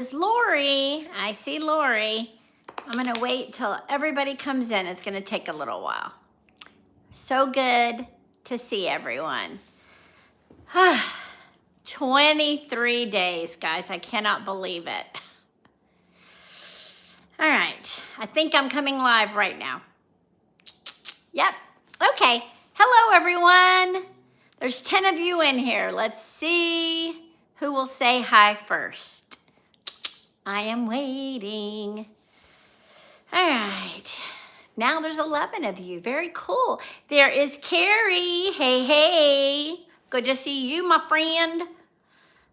Is Lori. I see Lori. I'm going to wait till everybody comes in. It's going to take a little while. So good to see everyone. 23 days, guys. I cannot believe it. All right. I think I'm coming live right now. Yep. Okay. Hello, everyone. There's 10 of you in here. Let's see who will say hi first. I am waiting. All right. Now there's 11 of you. Very cool. There is Carrie. Hey, hey. Good to see you, my friend.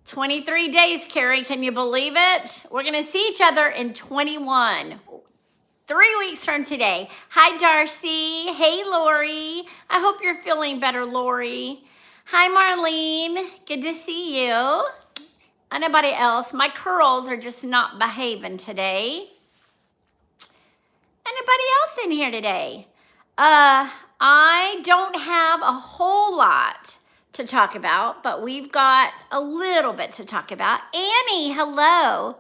23 days, Carrie. Can you believe it? We're going to see each other in 21. 3 weeks from today. Hi, Darcy. Hey, Lori. I hope you're feeling better, Lori. Hi, Marlene. Good to see you. Anybody else? My curls are just not behaving today. Anybody else in here today? I don't have a whole lot to talk about, but we've got a little bit to talk about. Annie, hello.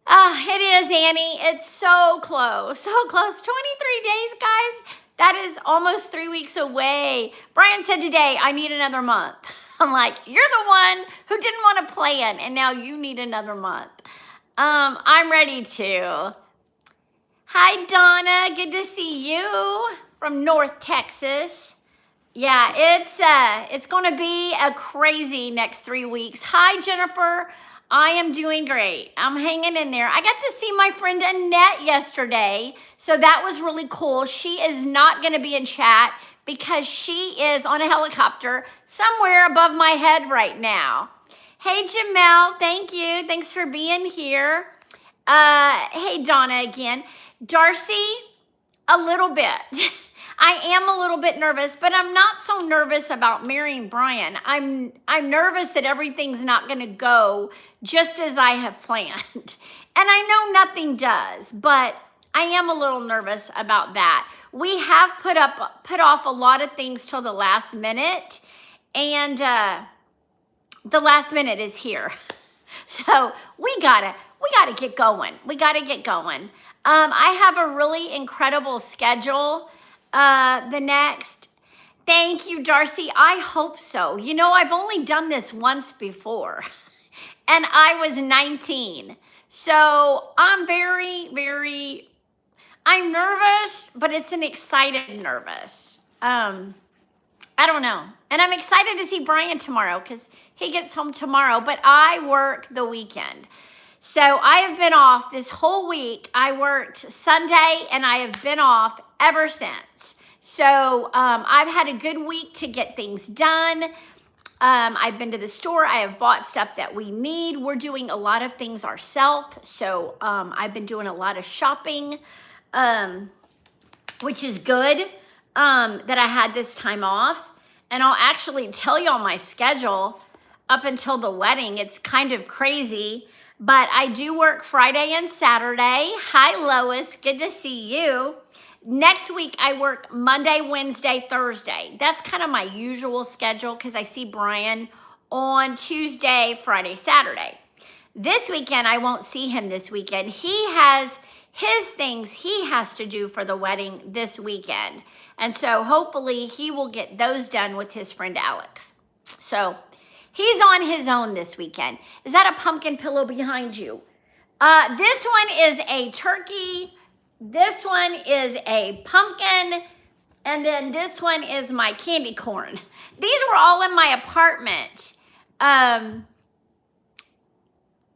It is, Annie. It's so close, so close. 23 days, guys. That is almost 3 weeks away. Brian said today, I need another month. I'm like, you're the one who didn't want to plan, and now you need another month. I'm ready to. Hi, Donna. Good to see you from North Texas. Yeah, it's going to be a crazy next 3 weeks. Hi, Jennifer. I am doing great. I'm hanging in there. I got to see my friend Annette yesterday, so that was really cool. She is not going to be in chat because she is on a helicopter somewhere above my head right now. Hey, Jamel. Thank you. Thanks for being here. Hey, Donna again. Darcy, a little bit. I am a little bit nervous, but I'm not so nervous about marrying Brian. I'm nervous that everything's not going to go just as I have planned. And I know nothing does, but I am a little nervous about that. We have put off a lot of things till the last minute, and the last minute is here. So we gotta get going. We gotta get going. I have a really incredible schedule. The next. Thank you, Darcy. I hope so. You know, I've only done this once before, and I was 19. So I'm I'm nervous, but it's an excited nervous. I don't know. And I'm excited to see Brian tomorrow because he gets home tomorrow, but I work the weekend. So I have been off this whole week. I worked Sunday and I have been off ever since. So I've had a good week to get things done. I've been to the store. I have bought stuff that we need. We're doing a lot of things ourselves. So I've been doing a lot of shopping, which is good that I had this time off. And I'll actually tell you on my schedule up until the wedding. It's kind of crazy. But I do work Friday and Saturday. Hi, Lois. Good to see you. Next week, I work Monday, Wednesday, Thursday. That's kind of my usual schedule because I see Brian on Tuesday, Friday, Saturday. This weekend, I won't see him this weekend. He has his things he has to do for the wedding this weekend. And so hopefully he will get those done with his friend Alex. So he's on his own this weekend. Is that a pumpkin pillow behind you? This one is a turkey. This one is a pumpkin. And then this one is my candy corn. These were all in my apartment.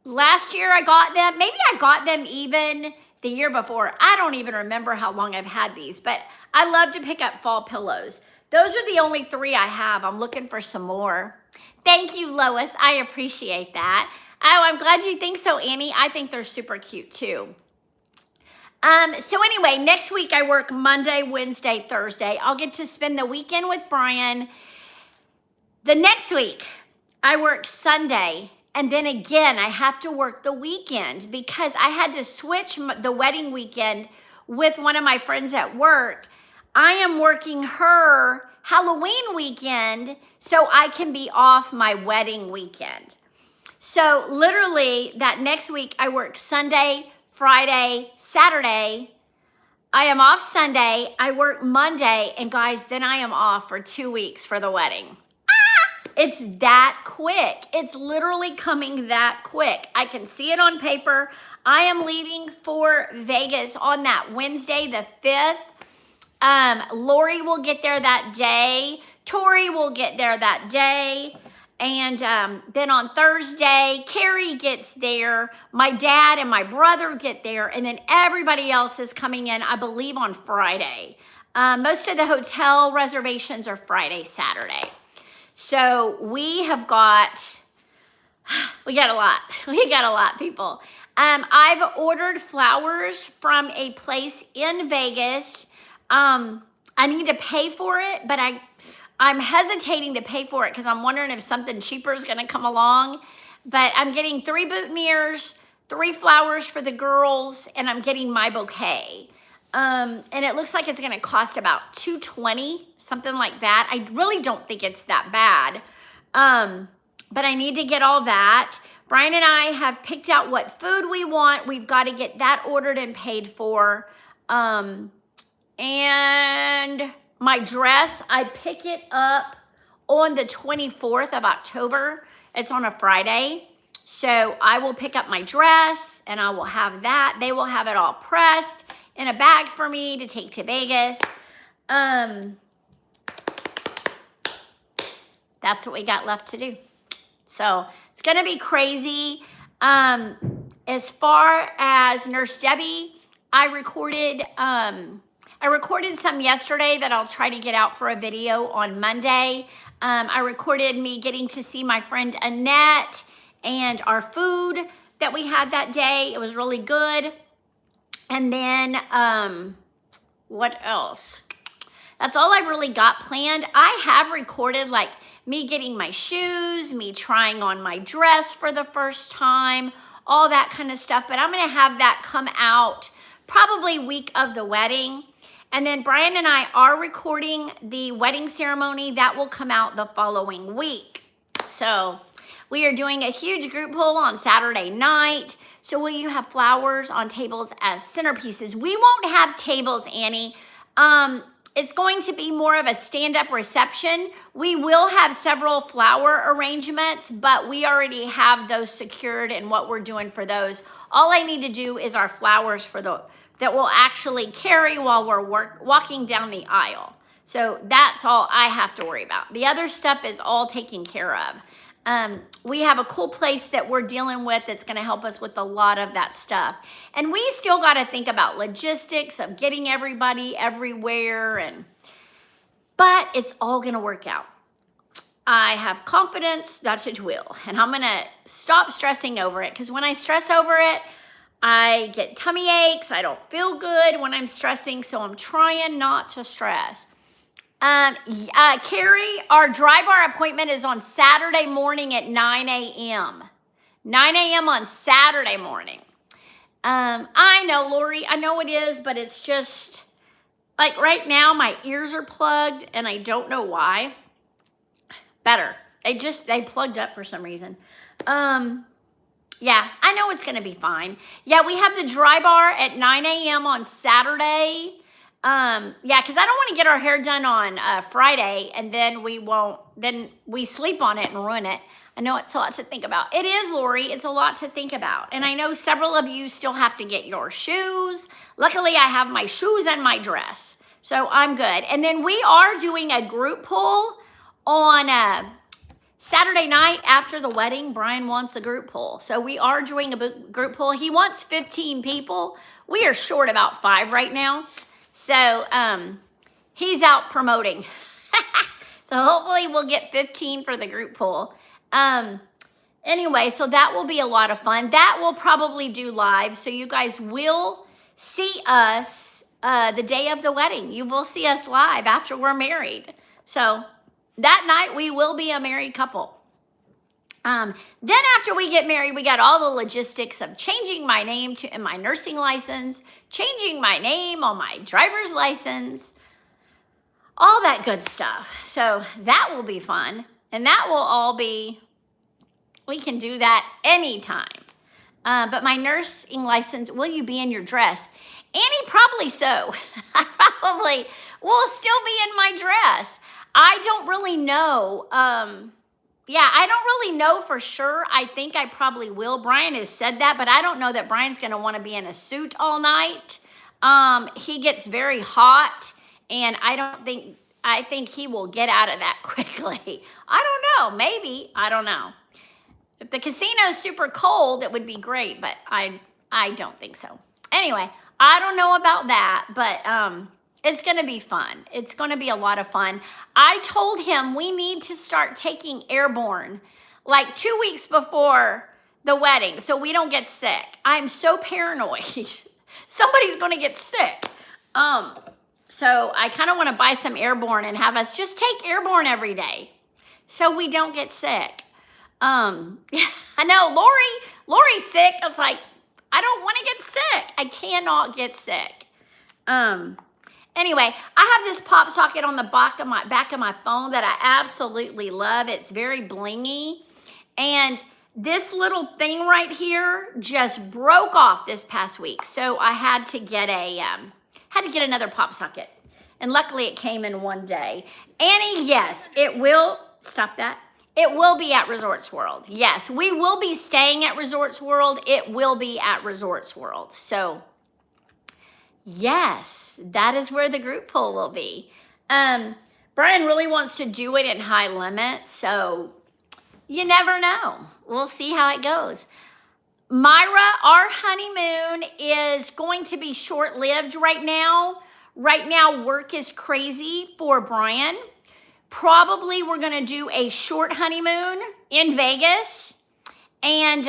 Last year I got them. Maybe I got them even the year before. I don't even remember how long I've had these. But I love to pick up fall pillows. Those are the only 3 I have. I'm looking for some more. Thank you, Lois. I appreciate that. Oh, I'm glad you think so, Annie. I think they're super cute, too. So anyway, next week I work Monday, Wednesday, Thursday. I'll get to spend the weekend with Brian. The next week, I work Sunday. And then again, I have to work the weekend because I had to switch the wedding weekend with one of my friends at work. I am working her Halloween weekend so I can be off my wedding weekend. So literally that next week I work Sunday, Friday, Saturday. I am off Sunday, I work Monday, and guys, then I am off for 2 weeks for the wedding. It's that quick. It's literally coming that quick. I can see it on paper. I am leaving for Vegas on that Wednesday, the 5th. Lori will get there that day. Tori will get there that day. And then on Thursday, Carrie gets there. My dad and my brother get there. And then everybody else is coming in, I believe, on Friday. Most of the hotel reservations are Friday, Saturday. So we got a lot. We got a lot, people. I've ordered flowers from a place in Vegas. I need to pay for it, but I'm hesitating to pay for it because I'm wondering if something cheaper is going to come along. But I'm getting 3 boutonnieres, 3 flowers for the girls, and I'm getting my bouquet. And it looks like it's going to cost about $220, something like that. I really don't think it's that bad. But I need to get all that. Brian and I have picked out what food we want. We've got to get that ordered and paid for. And my dress, I pick it up on the 24th of October. It's on a Friday. So I will pick up my dress and I will have that. They will have it all pressed in a bag for me to take to Vegas. That's what we got left to do. So it's gonna be crazy. As far as Nurse Debbie, I recorded some yesterday that I'll try to get out for a video on Monday. I recorded me getting to see my friend Annette and our food that we had that day. It was really good. And then, what else? That's all I've really got planned. I have recorded like me getting my shoes, me trying on my dress for the first time, all that kind of stuff. But I'm gonna have that come out probably week of the wedding. And then Brian and I are recording the wedding ceremony. That will come out the following week. So we are doing a huge group pull on Saturday night. So will you have flowers on tables as centerpieces? We won't have tables, Annie. It's going to be more of a stand-up reception. We will have several flower arrangements, but we already have those secured and what we're doing for those. All I need to do is our flowers for that will actually carry while we're walking down the aisle. So that's all I have to worry about. The other stuff is all taken care of. We have a cool place that we're dealing with that's going to help us with a lot of that stuff. And we still got to think about logistics of getting everybody everywhere. But it's all going to work out. I have confidence that it will. And I'm going to stop stressing over it, because when I stress over it, I get tummy aches. I don't feel good when I'm stressing. So I'm trying not to stress. Carrie, our dry bar appointment is on Saturday morning at 9 a.m. 9 a.m. on Saturday morning. I know, Lori, I know it is, but it's just like right now my ears are plugged and I don't know why. Better. They plugged up for some reason. Yeah, I know it's going to be fine. Yeah, we have the dry bar at 9 a.m. on Saturday. Yeah, because I don't want to get our hair done on Friday and then we sleep on it and ruin it. I know it's a lot to think about. It is, Lori. It's a lot to think about. And I know several of you still have to get your shoes. Luckily, I have my shoes and my dress. So I'm good. And then we are doing a group pull on Saturday night after the wedding. Brian wants a group pull. So we are doing a group pull. He wants 15 people. We are short about 5 right now. So he's out promoting. So hopefully we'll get 15 for the group pool. Anyway, so that will be a lot of fun. That will probably do live. So you guys will see us the day of the wedding. You will see us live after we're married. So that night we will be a married couple. Then after we get married, we got all the logistics of changing my name in my nursing license, changing my name on my driver's license, all that good stuff. So that will be fun. And that will all be We can do that anytime. But my nursing license, will you be in your dress? Annie, probably so. I probably will still be in my dress. I don't really know. Yeah, I don't really know for sure. I think I probably will. Brian has said that, but I don't know that Brian's going to want to be in a suit all night. He gets very hot, and I think he will get out of that quickly. I don't know. Maybe. I don't know. If the casino's super cold, it would be great, but I don't think so. Anyway, I don't know about that, but it's going to be fun. It's going to be a lot of fun. I told him we need to start taking airborne like 2 weeks before the wedding so we don't get sick. I'm so paranoid. Somebody's going to get sick. So I kind of want to buy some airborne and have us just take airborne every day so we don't get sick. I know Lori's sick. I was like, I don't want to get sick. I cannot get sick. Anyway, I have this pop socket on the back of my phone that I absolutely love. It's very blingy. And this little thing right here just broke off this past week. So I had to get another pop socket. And luckily it came in one day. Annie, yes, it will, stop that. It will be at Resorts World. Yes, we will be staying at Resorts World. It will be at Resorts World. So, yes, that is where the group pool will be. Brian really wants to do it in high limit, so you never know. We'll see how it goes. Myra, our honeymoon is going to be short-lived right now. Right now, work is crazy for Brian. Probably we're going to do a short honeymoon in Vegas. And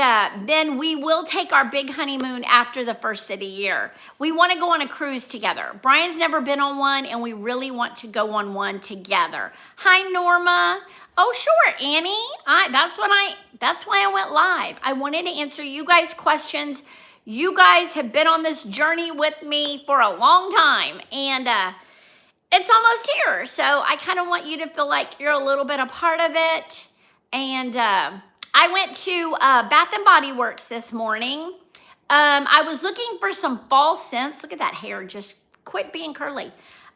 then we will take our big honeymoon after the first of the year. We want to go on a cruise together. Brian's never been on one, and we really want to go on one together. Hi, Norma. Oh, sure, Annie. That's why I went live. I wanted to answer you guys' questions. You guys have been on this journey with me for a long time, and it's almost here. So I kind of want you to feel like you're a little bit a part of it. And I went to Bath and Body Works this morning. I was looking for some fall scents. Look at that hair, just quit being curly.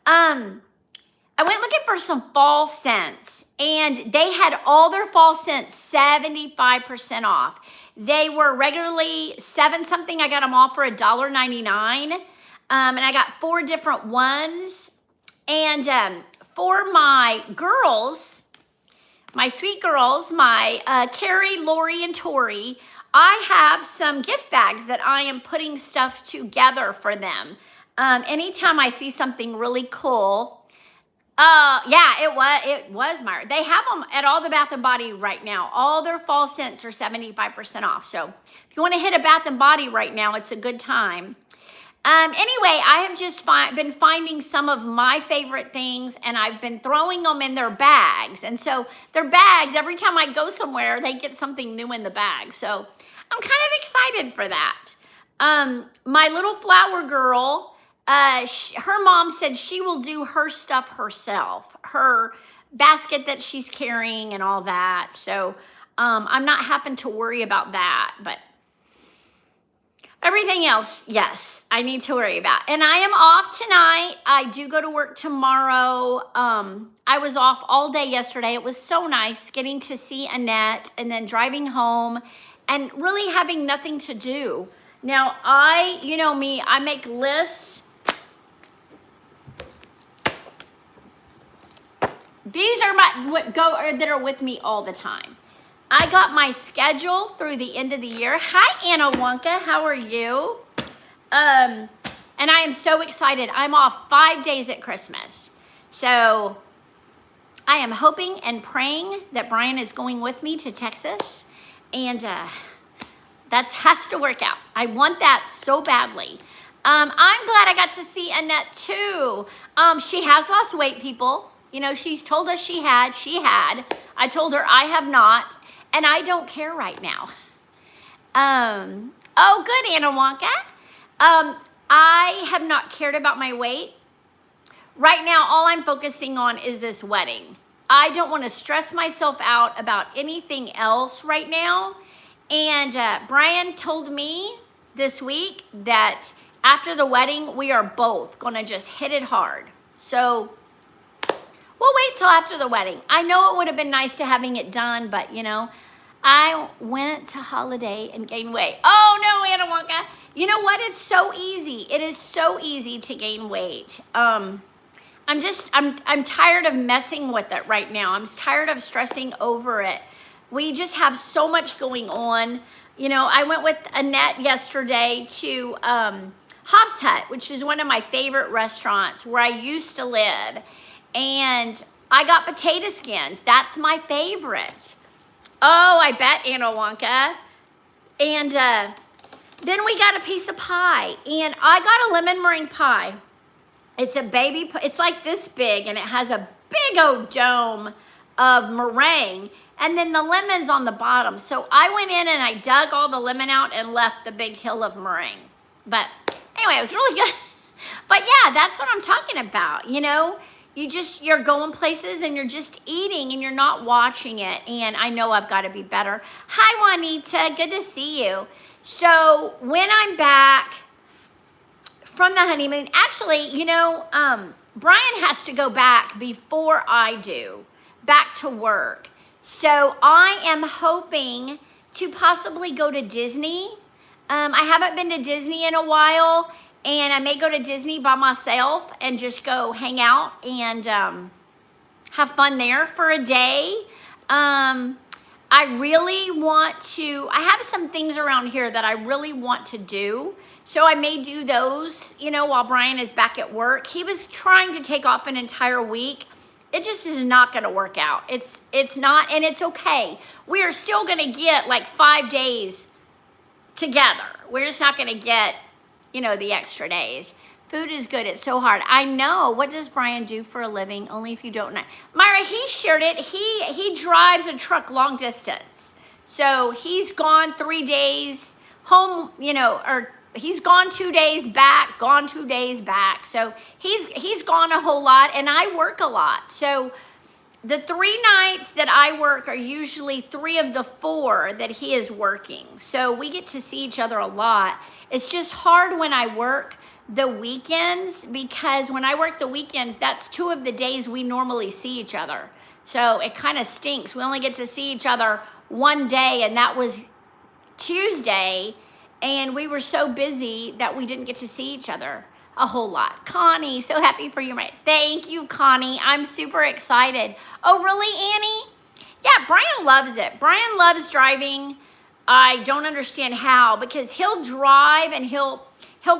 I went looking for some fall scents, and they had all their fall scents 75% off. They were regularly $7 something. I got them all for $1.99. And I got 4 different ones. And for my girls, my sweet girls, my Carrie, Lori, and Tori, I have some gift bags that I am putting stuff together for them. Anytime I see something really cool, yeah, it was Myra. They have them at all the Bath and Body right now. All their fall scents are 75% off. So if you want to hit a Bath and Body right now, it's a good time. Anyway, I have just been finding some of my favorite things, and I've been throwing them in their bags. And so their bags, every time I go somewhere, they get something new in the bag. So I'm kind of excited for that. My little flower girl, her mom said she will do her stuff herself, her basket that she's carrying and all that. So I'm not having to worry about that, but everything else, yes, I need to worry about. And I am off tonight. I do go to work tomorrow. I was off all day yesterday. It was so nice getting to see Annette and then driving home and really having nothing to do. Now, you know me, I make lists. These are that are with me all the time. I got my schedule through the end of the year. Hi, Anna Wonka. How are you? And I am so excited. I'm off 5 days at Christmas. So I am hoping and praying that Brian is going with me to Texas. And that has to work out. I want that so badly. I'm glad I got to see Annette too. She has lost weight, people. You know, she's told us she had. I told her I have not. And I don't care right now. Oh, good, Anna Wonka. I have not cared about my weight. Right now, all I'm focusing on is this wedding. I don't want to stress myself out about anything else right now. And Brian told me this week that after the wedding, we are both going to just hit it hard. So we'll wait till after the wedding. I know it would have been nice to having it done, but you know, I went to holiday and gained weight. Oh no, Anna Wonka. You know what? It's so easy. It is so easy to gain weight. I'm tired of messing with it right now. I'm tired of stressing over it. We just have so much going on. You know, I went with Annette yesterday to Hobbs Hut, which is one of my favorite restaurants where I used to live. And I got potato skins. That's my favorite. Oh, I bet, Anna Wonka. And then we got a piece of pie. And I got a lemon meringue pie. It's a baby, it's like this big, and it has a big old dome of meringue. And then the lemon's on the bottom. So I went in and I dug all the lemon out and left the big hill of meringue. But anyway, it was really good. But yeah, that's what I'm talking about, you know? You're going places and you're just eating and you're not watching it. And I know I've got to be better. Hi, Juanita. Good to see you. So when I'm back from the honeymoon, actually, you know, Brian has to go back before I do, back to work. So I am hoping to possibly go to Disney. I haven't been to Disney in a while. And I may go to Disney by myself and just go hang out and have fun there for a day. I really want to, I have some things around here that I really want to do. So I may do those, you know, while Brian is back at work. He was trying to take off an entire week. It just is not going to work out. It's not, and it's okay. We are still going to get like 5 days together. We're just not going to get, you know, the extra days. Food is good. It's so hard. I know. What does Brian do for a living? Only if you don't know. Myra, he shared it. He drives a truck long distance. So he's gone 3 days home, you know, or he's gone 2 days back, gone 2 days back. So he's gone a whole lot, and I work a lot. So the 3 nights that I work are usually 3 of the 4 that he is working. So we get to see each other a lot. It's just hard when I work the weekends, because when I work the weekends, that's 2 of the days we normally see each other. So it kind of stinks. We only get to see each other one day, and that was Tuesday, and we were so busy that we didn't get to see each other a whole lot. Connie, so happy for you, right? Thank you, Connie. I'm super excited. Oh, really, Annie? Yeah, Brian loves it. Brian loves driving. I don't understand how, because he'll drive and he'll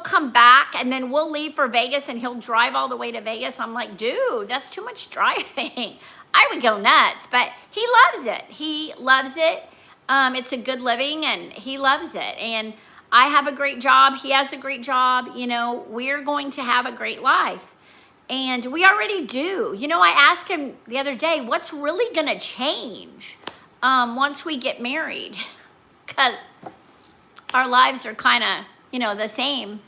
come back, and then we'll leave for Vegas and he'll drive all the way to Vegas. I'm like, dude, that's too much driving. I would go nuts, but he loves it. He loves it. It's a good living, and he loves it. And I have a great job. He has a great job. You know, we're going to have a great life. And we already do. You know, I asked him the other day, what's really going to change once we get married? Because our lives are kind of, you know, the same.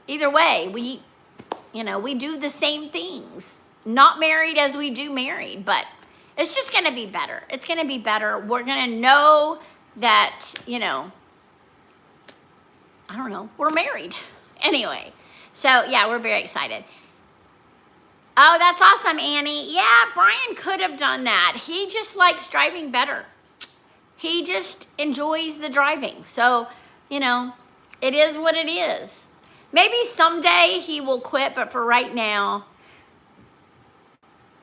Either way, we do the same things. Not married as we do married, but it's just going to be better. It's going to be better. We're going to know that, you know, I don't know, we're married. Anyway, so yeah, we're very excited. Oh, that's awesome, Annie. Yeah, Brian could have done that. He just likes driving better. He just enjoys the driving. So, you know, it is what it is. Maybe someday he will quit, but for right now,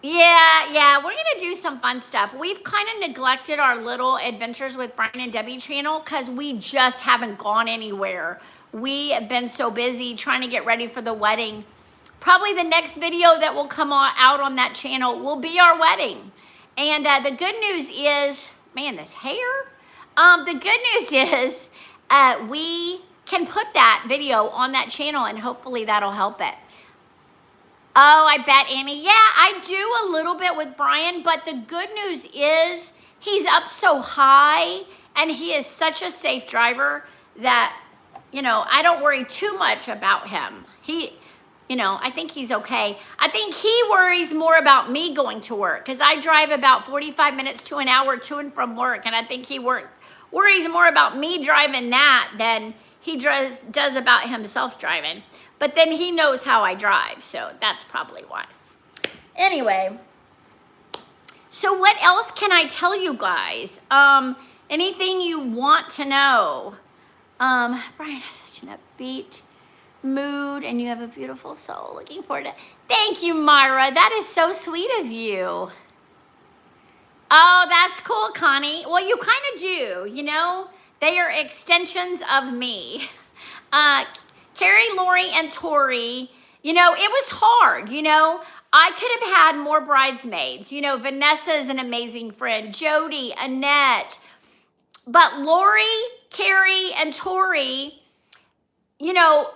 yeah, we're going to do some fun stuff. We've kind of neglected our little Adventures with Brian and Debbie channel because we just haven't gone anywhere. We have been so busy trying to get ready for the wedding. Probably the next video that will come out on that channel will be our wedding. And the good news is, man, this hair. The good news is we can put that video on that channel, and hopefully that'll help it. Oh, I bet, Annie. Yeah, I do a little bit with Brian, but the good news is he's up so high, and he is such a safe driver that, you know, I don't worry too much about him. You know, I think he's okay. I think he worries more about me going to work because I drive about 45 minutes to an hour to and from work. And I think he worries more about me driving that than he does about himself driving. But then he knows how I drive. So that's probably why. Anyway, so what else can I tell you guys? Anything you want to know? Brian has such an upbeat mood and you have a beautiful soul. Looking forward to it. Thank you, Myra. That is so sweet of you. Oh, that's cool, Connie. Well, you kind of do, you know. They are extensions of me. Carrie, Lori, and Tori, you know, it was hard, you know. I could have had more bridesmaids. You know, Vanessa is an amazing friend. Jody, Annette. But Lori, Carrie, and Tori, you know,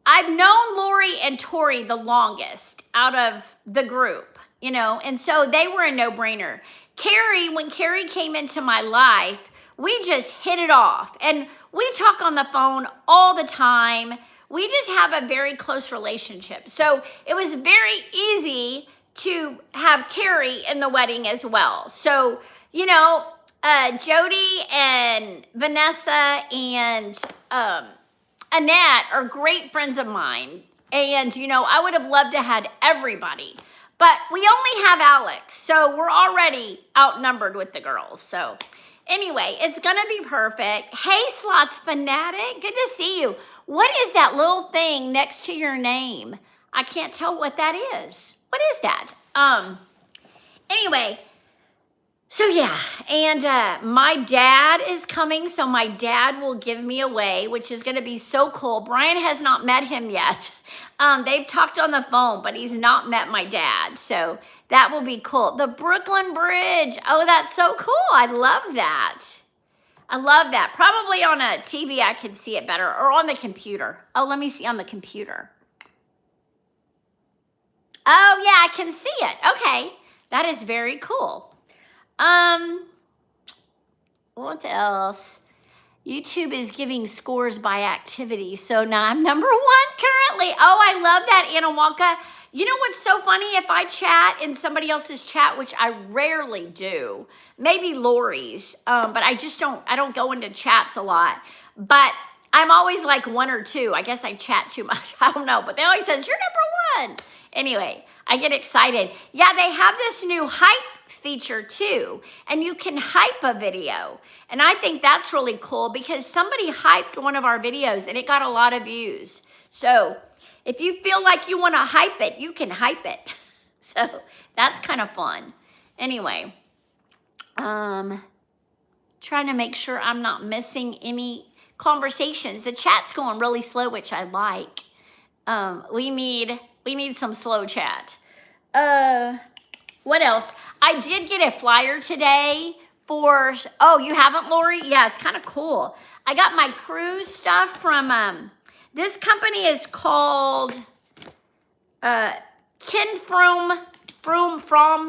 I've known Lori and Tori the longest out of the group, you know, and so they were a no-brainer. Carrie, when Carrie came into my life, we just hit it off. And we talk on the phone all the time. We just have a very close relationship. So it was very easy to have Carrie in the wedding as well. So, you know, Jody and Vanessa and Annette are great friends of mine. And, you know, I would have loved to have had everybody. But we only have Alex. So we're already outnumbered with the girls. So anyway, it's going to be perfect. Hey, Slots Fanatic. Good to see you. What is that little thing next to your name? I can't tell what that is. What is that? Anyway, so yeah, and my dad is coming, so my dad will give me away, which is going to be so cool. Brian has not met him yet. They've talked on the phone, but he's not met my dad, so that will be cool. The Brooklyn Bridge. Oh, that's so cool. I love that. I love that. Probably on a TV I could see it better, or on the computer. Oh, let me see on the computer. Oh, yeah, I can see it. Okay, that is very cool. What else? YouTube is giving scores by activity. So now I'm number 1 currently. Oh, I love that, Anawaka. You know what's so funny? If I chat in somebody else's chat, which I rarely do, maybe Lori's, but I don't go into chats a lot. But I'm always like 1 or 2. I guess I chat too much. I don't know. But they always says, you're number 1. Anyway, I get excited. Yeah, they have this new hype feature too, and you can hype a video, and I think that's really cool because somebody hyped one of our videos and it got a lot of views. So if you feel like you want to hype it, you can hype it. So that's kind of fun. Anyway, trying to make sure I'm not missing any conversations. The chat's going really slow, which I like. We need some slow chat. What else? I did get a flyer today for, oh, you haven't, Lori? Yeah, it's kind of cool. I got my cruise stuff from, this company is called Ken From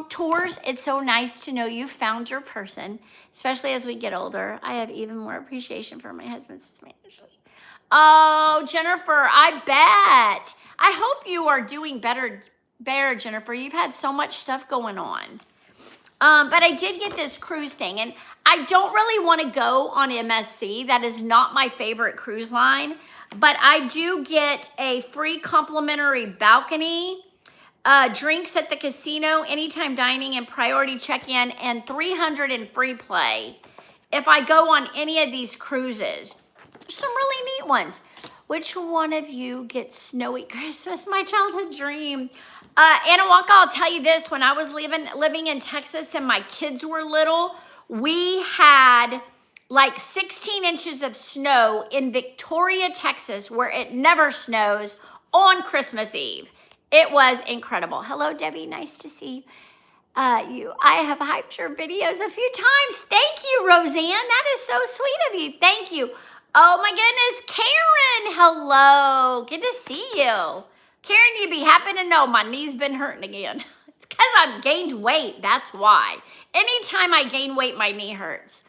Tours. It's so nice to know you found your person, especially as we get older. I have even more appreciation for my husband since my initial. Oh, Jennifer, I bet. I hope you are doing better, Jennifer. You've had so much stuff going on. But I did get this cruise thing, and I don't really want to go on MSC. That is not my favorite cruise line, but I do get a free complimentary balcony, drinks at the casino, anytime dining, and priority check-in, and 300 in free play if I go on any of these cruises. There's some really neat ones. Which one of you gets Snowy Christmas? My childhood dream. Anawaka, I'll tell you this. When I was living in Texas and my kids were little, we had like 16 inches of snow in Victoria, Texas, where it never snows, on Christmas Eve. It was incredible. Hello, Debbie. Nice to see you. I have hyped your videos a few times. Thank you, Roseanne. That is so sweet of you. Thank you. Oh, my goodness. Karen, hello. Good to see you. Karen, you'd be happy to know my knee's been hurting again. It's because I've gained weight. That's why. Anytime I gain weight, my knee hurts.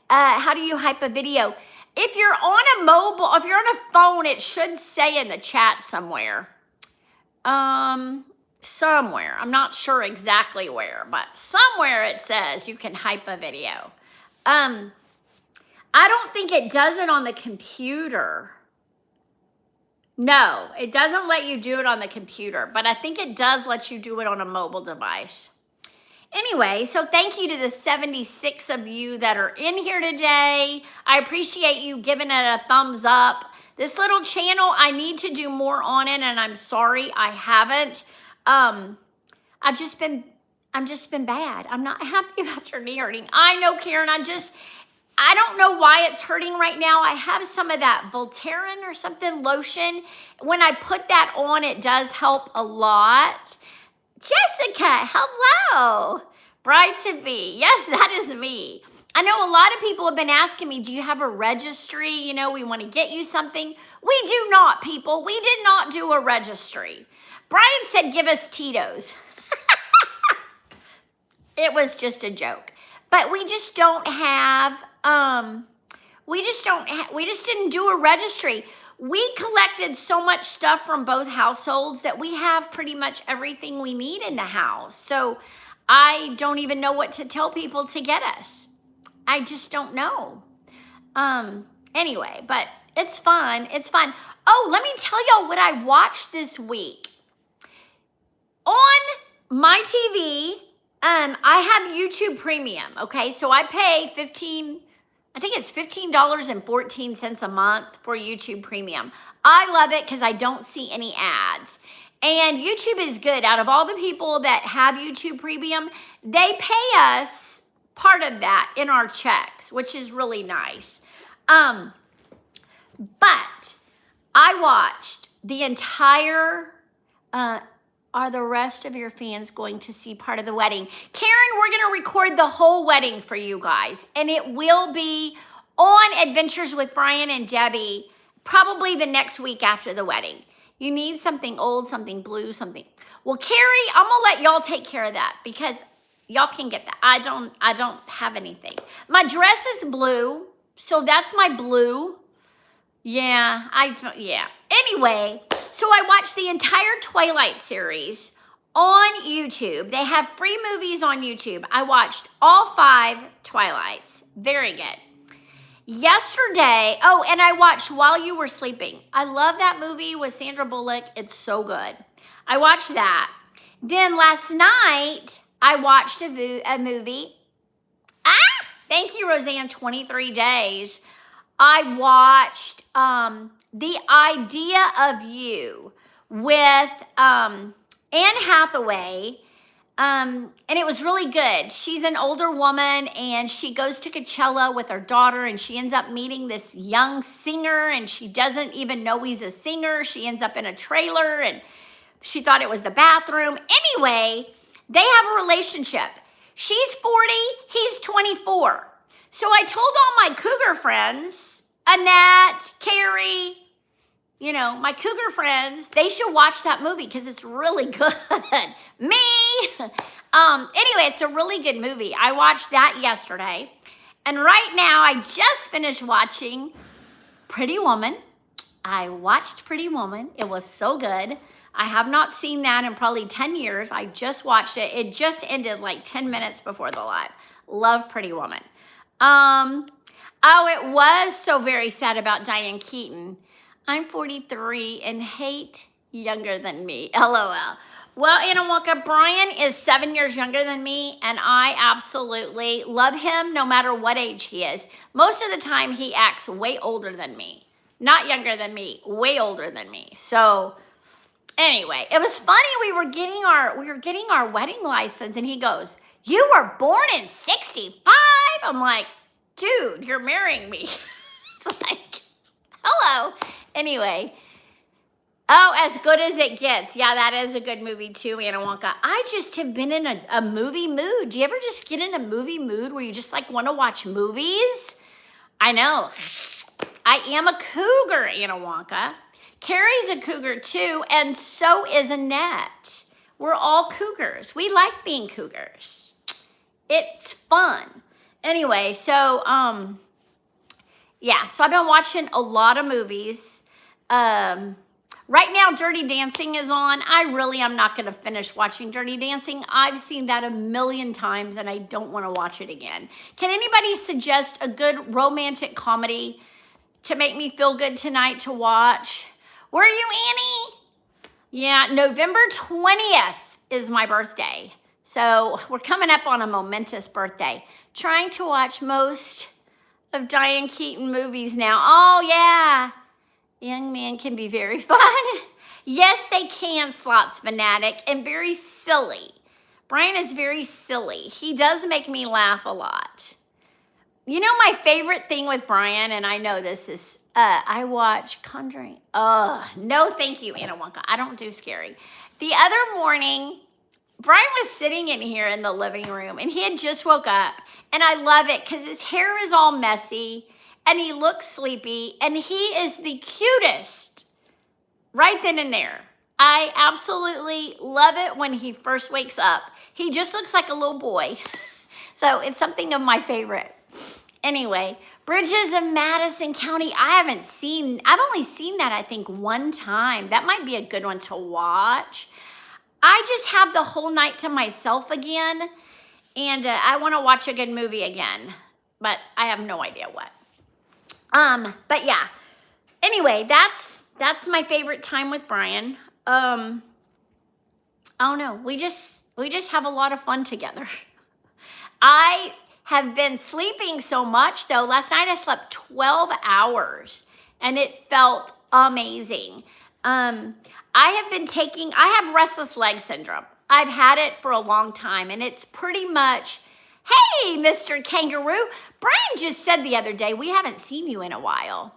How do you hype a video? If you're on a mobile, if you're on a phone, it should say in the chat somewhere. Somewhere. I'm not sure exactly where, but somewhere it says you can hype a video. I don't think it does it on the computer. No, it doesn't let you do it on the computer, but I think it does let you do it on a mobile device. Anyway, so thank you to the 76 of you that are in here today. I appreciate you giving it a thumbs up. This little channel, I need to do more on it, and I'm sorry I haven't. I'm just been bad. I'm not happy about your knee hurting. I know, Karen, I don't know why it's hurting right now. I have some of that Voltaren or something lotion. When I put that on, it does help a lot. Jessica, hello. Bride to be. Yes, that is me. I know a lot of people have been asking me, do you have a registry? You know, we want to get you something. We do not, people. We did not do a registry. Brian said, give us Tito's. It was just a joke. But we just don't have, we just didn't do a registry. We collected so much stuff from both households that we have pretty much everything we need in the house. So I don't even know what to tell people to get us. I just don't know. Anyway, but it's fun. It's fun. Oh, let me tell y'all what I watched this week. On my TV, I have YouTube Premium, okay? So I pay $15.14 a month for YouTube Premium. I love it because I don't see any ads. And YouTube is good. Out of all the people that have YouTube Premium, they pay us part of that in our checks, which is really nice. But I watched the entire, are the rest of your fans going to see part of the wedding? Karen, we're going to record the whole wedding for you guys, and it will be on Adventures with Brian and Debbie probably the next week after the wedding. You need something old, something blue, something. Well, Carrie, I'm going to let y'all take care of that because y'all can get that. I don't have anything. My dress is blue, so that's my blue. Yeah. Anyway, so I watched the entire Twilight series on YouTube. They have free movies on YouTube. I watched all 5 Twilights. Very good. Yesterday, oh, and I watched While You Were Sleeping. I love that movie with Sandra Bullock. It's so good. I watched that. Then last night, I watched a movie. Thank you, Roseanne, 23 Days. I watched The Idea of You with Anne Hathaway, and it was really good. She's an older woman, and she goes to Coachella with her daughter, and she ends up meeting this young singer, and she doesn't even know he's a singer. She ends up in a trailer, and she thought it was the bathroom. Anyway, they have a relationship. She's 40, he's 24. So I told all my cougar friends, Annette, Carrie, you know, my cougar friends, they should watch that movie because it's really good. Me. Anyway, it's a really good movie. I watched that yesterday. And right now, I just finished watching Pretty Woman. I watched Pretty Woman. It was so good. I have not seen that in probably 10 years. I just watched it. It just ended like 10 minutes before the live. Love Pretty Woman. Oh, it was so very sad about Diane Keaton. I'm 43 and hate younger than me. LOL. Well, Anna Walker, Brian is 7 years younger than me, and I absolutely love him no matter what age he is. Most of the time, he acts way older than me. Not younger than me, way older than me. So anyway, it was funny. We were getting our wedding license, and he goes, "You were born in 65?" I'm like, dude, you're marrying me. It's like, hello. Anyway, oh, As Good as It Gets. Yeah, that is a good movie too, Anna Wonka. I just have been in a movie mood. Do you ever just get in a movie mood where you just like want to watch movies? I know. I am a cougar, Anna Wonka. Carrie's a cougar too, and so is Annette. We're all cougars. We like being cougars. It's fun. Anyway, so, yeah, so I've been watching a lot of movies. Right now, Dirty Dancing is on. I really am not going to finish watching Dirty Dancing. I've seen that a million times and I don't want to watch it again. Can anybody suggest a good romantic comedy to make me feel good tonight to watch? Where are you, Annie? Yeah, November 20th is my birthday. So we're coming up on a momentous birthday. Trying to watch most of Diane Keaton movies now. Oh, yeah. Young men can be very fun. Yes, they can, Slots Fanatic, and very silly. Brian is very silly. He does make me laugh a lot. You know my favorite thing with Brian, and I know this is, I watch Conjuring. No thank you, Anna Wonka. I don't do scary. The other morning, Brian was sitting in here in the living room, and he had just woke up, and I love it because his hair is all messy, and he looks sleepy, and he is the cutest right then and there. I absolutely love it when he first wakes up. He just looks like a little boy. So it's something of my favorite. Anyway, Bridges of Madison County. I've only seen that I think one time. That might be a good one to watch. I just have the whole night to myself again, and I want to watch a good movie again, but I have no idea what. But yeah, anyway, that's my favorite time with Brian. I don't know. We just have a lot of fun together. I have been sleeping so much though. Last night I slept 12 hours and it felt amazing. I have restless leg syndrome. I've had it for a long time and it's pretty much, hey, Mr. Kangaroo. Brian just said the other day, we haven't seen you in a while.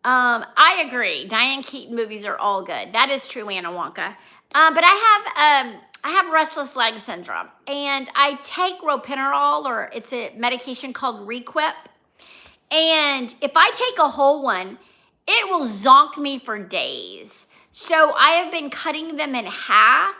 I agree. Diane Keaton movies are all good. That is true, Anna Wonka. But I have restless leg syndrome, and I take ropinirole, or it's a medication called Requip. And if I take a whole one, it will zonk me for days. So I have been cutting them in half.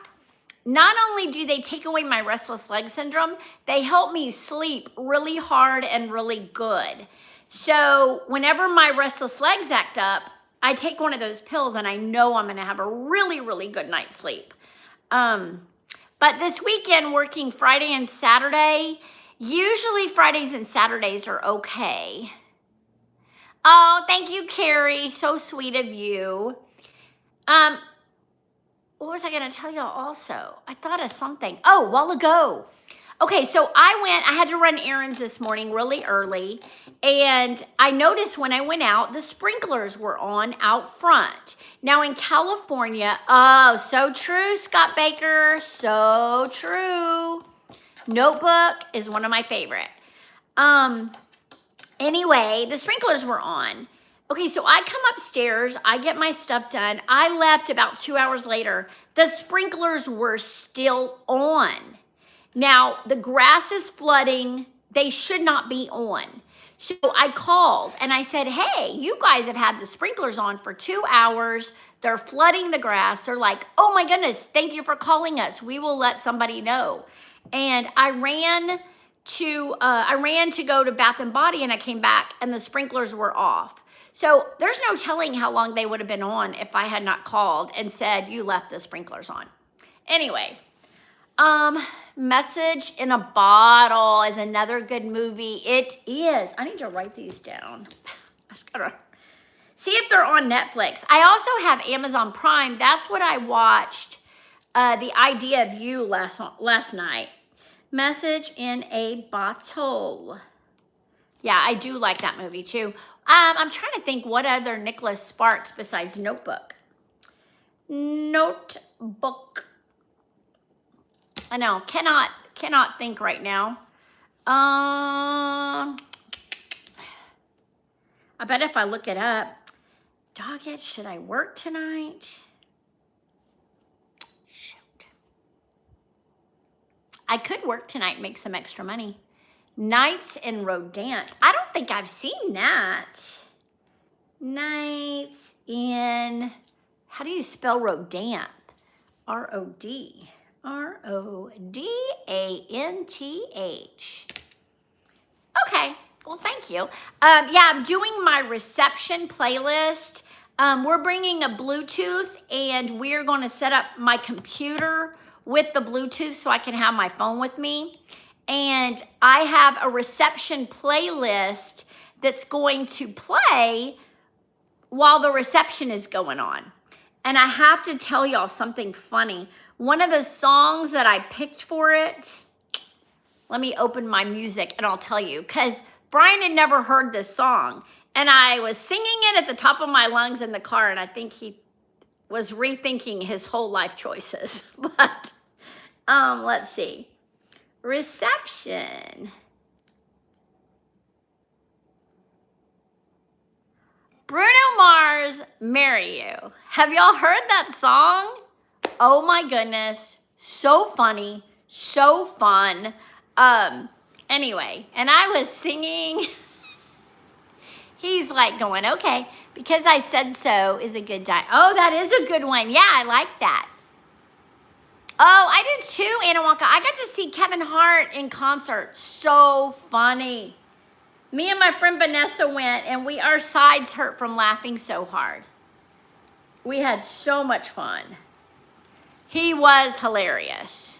Not only do they take away my restless leg syndrome, they help me sleep really hard and really good. So whenever my restless legs act up, I take one of those pills and I know I'm gonna have a really, really good night's sleep. But this weekend, working Friday and Saturday, usually Fridays and Saturdays are okay. Oh, thank you, Carrie. So sweet of you. What was I going to tell y'all also? I thought of something. Oh, a while ago. Okay, so I had to run errands this morning really early, and I noticed when I went out, the sprinklers were on out front. Now in California, oh, so true, Scott Baker, so true. Notebook is one of my favorite. Anyway, the sprinklers were on. Okay, so I come upstairs, I get my stuff done. I left about 2 hours later. The sprinklers were still on. Now, the grass is flooding. They should not be on. So I called and I said, hey, you guys have had the sprinklers on for 2 hours. They're flooding the grass. They're like, oh my goodness, thank you for calling us. We will let somebody know. And I ran to go to Bath and Body, and I came back and the sprinklers were off. So there's no telling how long they would have been on if I had not called and said, you left the sprinklers on. Anyway, Message in a Bottle is another good movie. It is. I need to write these down. I just gotta see if they're on Netflix. I also have Amazon Prime. That's what I watched, The Idea of You last night. Message in a Bottle. Yeah, I do like that movie too. I'm trying to think what other Nicholas Sparks besides Notebook. Notebook. I know, cannot think right now. I bet if I look it up, doggone, should I work tonight? Shoot. I could work tonight and make some extra money. Nights in Rodant. I don't think I've seen that. Nights in, how do you spell Rodant? R-O-D. R-O-D-A-N-T-H. Okay, well, thank you. Yeah, I'm doing my reception playlist. We're bringing a Bluetooth, and we're going to set up my computer with the Bluetooth so I can have my phone with me. And I have a reception playlist that's going to play while the reception is going on. And I have to tell y'all something funny. One of the songs that I picked for it, let me open my music and I'll tell you, because Brian had never heard this song. And I was singing it at the top of my lungs in the car, and I think he was rethinking his whole life choices. But let's see. Reception. Bruno Mars, Marry You. Have y'all heard that song? Oh my goodness. So funny. So fun. Anyway, and I was singing. He's like going, okay, because I said so is a good die. Oh, that is a good one. Yeah, I like that. Oh, I do too, Anna Wonka. I got to see Kevin Hart in concert. So funny. Me and my friend Vanessa went, and our sides hurt from laughing so hard. We had so much fun. He was hilarious.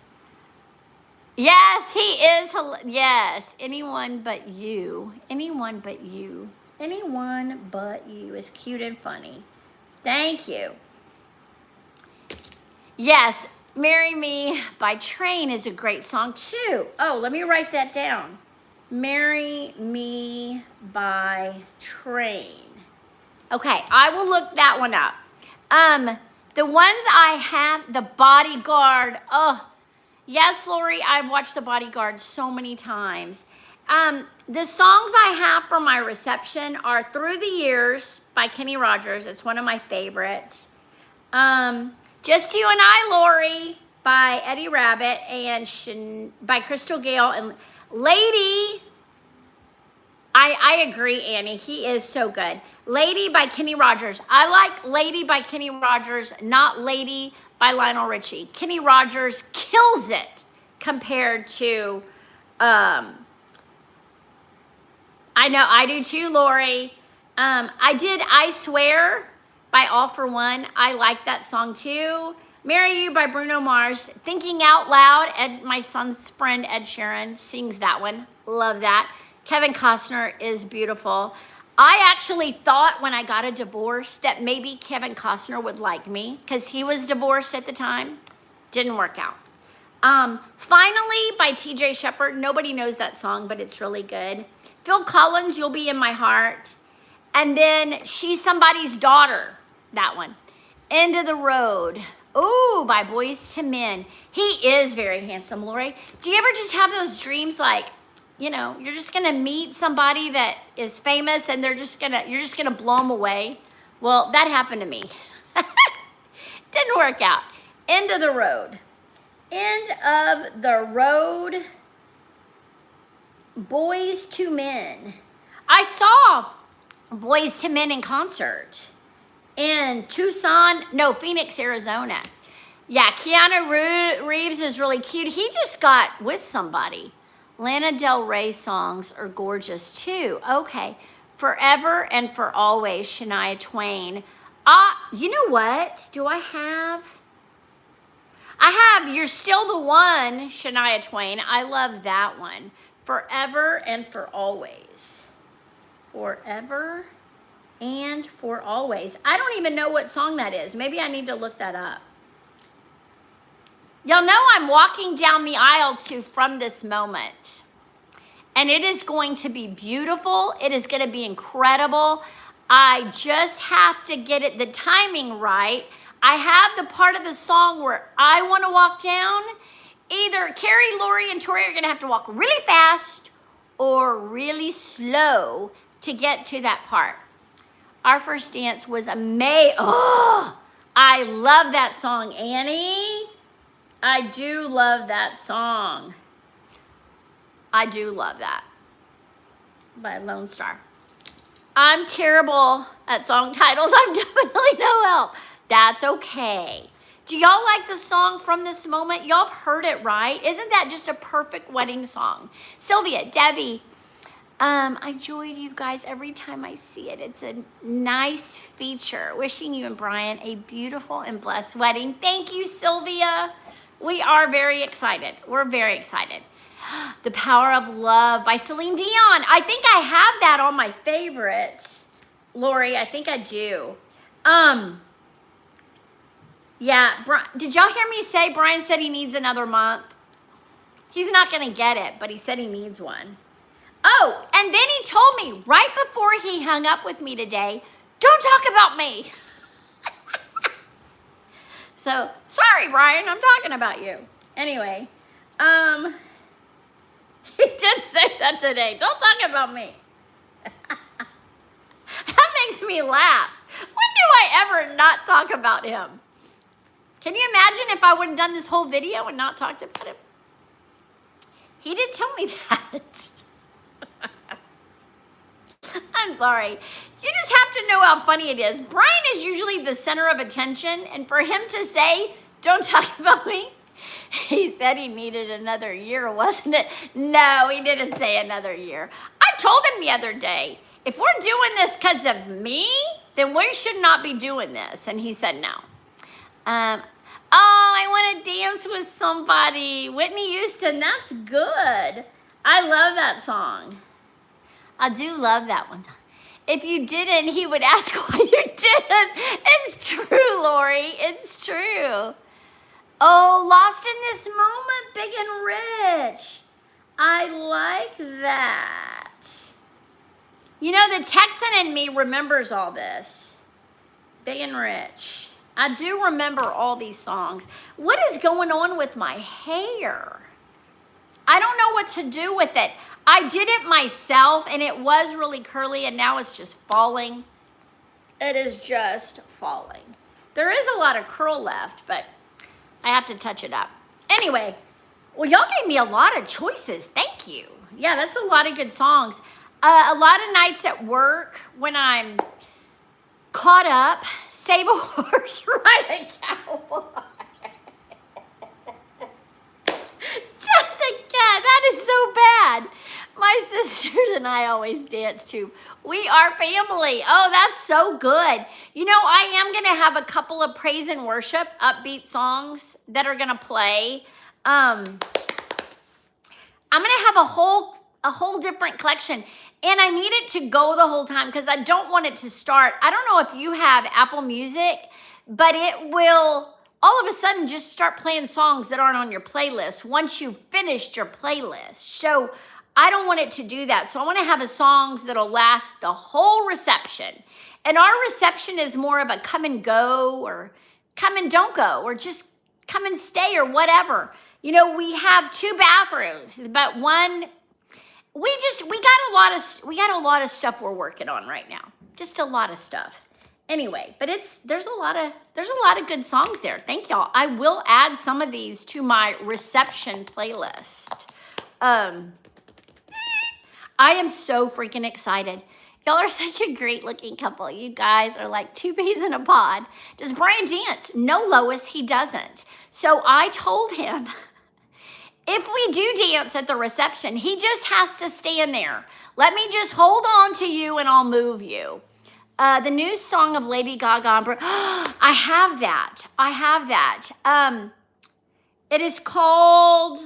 Yes, he is. Yes, anyone but you. Anyone but you. Anyone but you is cute and funny. Thank you. Yes, Marry Me by Train is a great song too. Oh, let me write that down. Marry Me by Train. Okay, I will look that one up. The ones I have, The Bodyguard. Oh, yes, Lori, I've watched The Bodyguard so many times. The songs I have for my reception are Through the Years by Kenny Rogers. It's one of my favorites. Just You and I, Lori by Eddie Rabbitt and by Crystal Gale. And Lady, I agree, Annie. He is so good. Lady by Kenny Rogers. I like Lady by Kenny Rogers, not Lady by Lionel Richie. Kenny Rogers kills it compared to... I know, I do too, Lori. I did I Swear by All For One. I like that song too. Marry You by Bruno Mars. Thinking Out Loud, my son's friend Ed Sheeran sings that one. Love that. Kevin Costner is beautiful. I actually thought when I got a divorce that maybe Kevin Costner would like me because he was divorced at the time. Didn't work out. Finally by TJ Shepherd. Nobody knows that song, but it's really good. Phil Collins, You'll Be in My Heart. And then She's Somebody's Daughter, that one. End of the Road. Ooh, by Boyz II Men. He is very handsome, Lori. Do you ever just have those dreams like, you know, you're just gonna meet somebody that is famous and you're just gonna blow them away? Well, that happened to me. Didn't work out. End of the Road. End of the Road. Boyz II Men. I saw Boyz II Men in concert in Phoenix, Arizona. Yeah, Keanu Reeves is really cute. He just got with somebody. Lana Del Rey songs are gorgeous too. Okay, Forever and For Always, Shania Twain. You know what? Do I have You're Still the One, Shania Twain. I love that one. Forever and For Always. Forever and For Always. I don't even know what song that is. Maybe I need to look that up. Y'all know I'm walking down the aisle to From This Moment. And it is going to be beautiful. It is going to be incredible. I just have to get the timing right. I have the part of the song where I want to walk down. Either Carrie, Lori, and Tori are going to have to walk really fast or really slow to get to that part. Our first dance was amazing. Oh, I love that song, Annie. I do love that song. I do love that. By Lone Star. I'm terrible at song titles. I'm definitely no help. That's okay. Do y'all like the song From This Moment? Y'all have heard it, right? Isn't that just a perfect wedding song? Sylvia, Debbie, I join you guys every time I see it. It's a nice feature. Wishing you and Brian a beautiful and blessed wedding. Thank you, Sylvia. We are very excited. We're very excited. The Power of Love by Celine Dion. I think I have that on my favorites. Lori, I think I do. Yeah, did y'all hear me say Brian said he needs another month? He's not going to get it, but he said he needs one. Oh, and then he told me right before he hung up with me today, don't talk about me. So, sorry, Brian, I'm talking about you. Anyway, he did say that today. Don't talk about me. That makes me laugh. When do I ever not talk about him? Can you imagine if I would have done this whole video and not talked about him? He did tell me that. I'm sorry. You just have to know how funny it is. Brian is usually the center of attention, and for him to say, don't talk about me, he said he needed another year, wasn't it? No, he didn't say another year. I told him the other day, if we're doing this because of me, then we should not be doing this. And he said no. Oh, I want to dance with somebody. Whitney Houston, that's good. I love that song. I do love that one. If you didn't, he would ask why you didn't. It's true, Lori. It's true. Oh, Lost in This Moment, Big and Rich. I like that. You know, the Texan in me remembers all this. Big and Rich. I do remember all these songs. What is going on with my hair? I don't know what to do with it. I did it myself, and it was really curly, and now it's just falling. It is just falling. There is a lot of curl left, but I have to touch it up. Anyway, well, y'all gave me a lot of choices. Thank you. Yeah, that's a lot of good songs. A lot of nights at work when I'm caught up, save a horse, ride a cowboy. Jessica, that is so bad. My sisters and I always dance too. We are family. Oh, that's so good. You know, I am going to have a couple of praise and worship upbeat songs that are going to play. I'm going to have a whole different collection. And I need it to go the whole time because I don't want it to start. I don't know if you have Apple Music, but it will all of a sudden just start playing songs that aren't on your playlist once you've finished your playlist. So I don't want it to do that. So I want to have songs that'll last the whole reception. And our reception is more of a come and go or come and don't go or just come and stay or whatever. You know, we have 2 bathrooms, but one, we got a lot of stuff we're working on right now. Just a lot of stuff. Anyway, but there's a lot of good songs there. Thank y'all. I will add some of these to my reception playlist. I am so freaking excited. Y'all are such a great looking couple. You guys are like 2 peas in a pod. Does Brian dance? No, Lois, he doesn't. So I told him, if we do dance at the reception, he just has to stand there. Let me just hold on to you and I'll move you. The new song of Lady Gaga. I have that. It is called,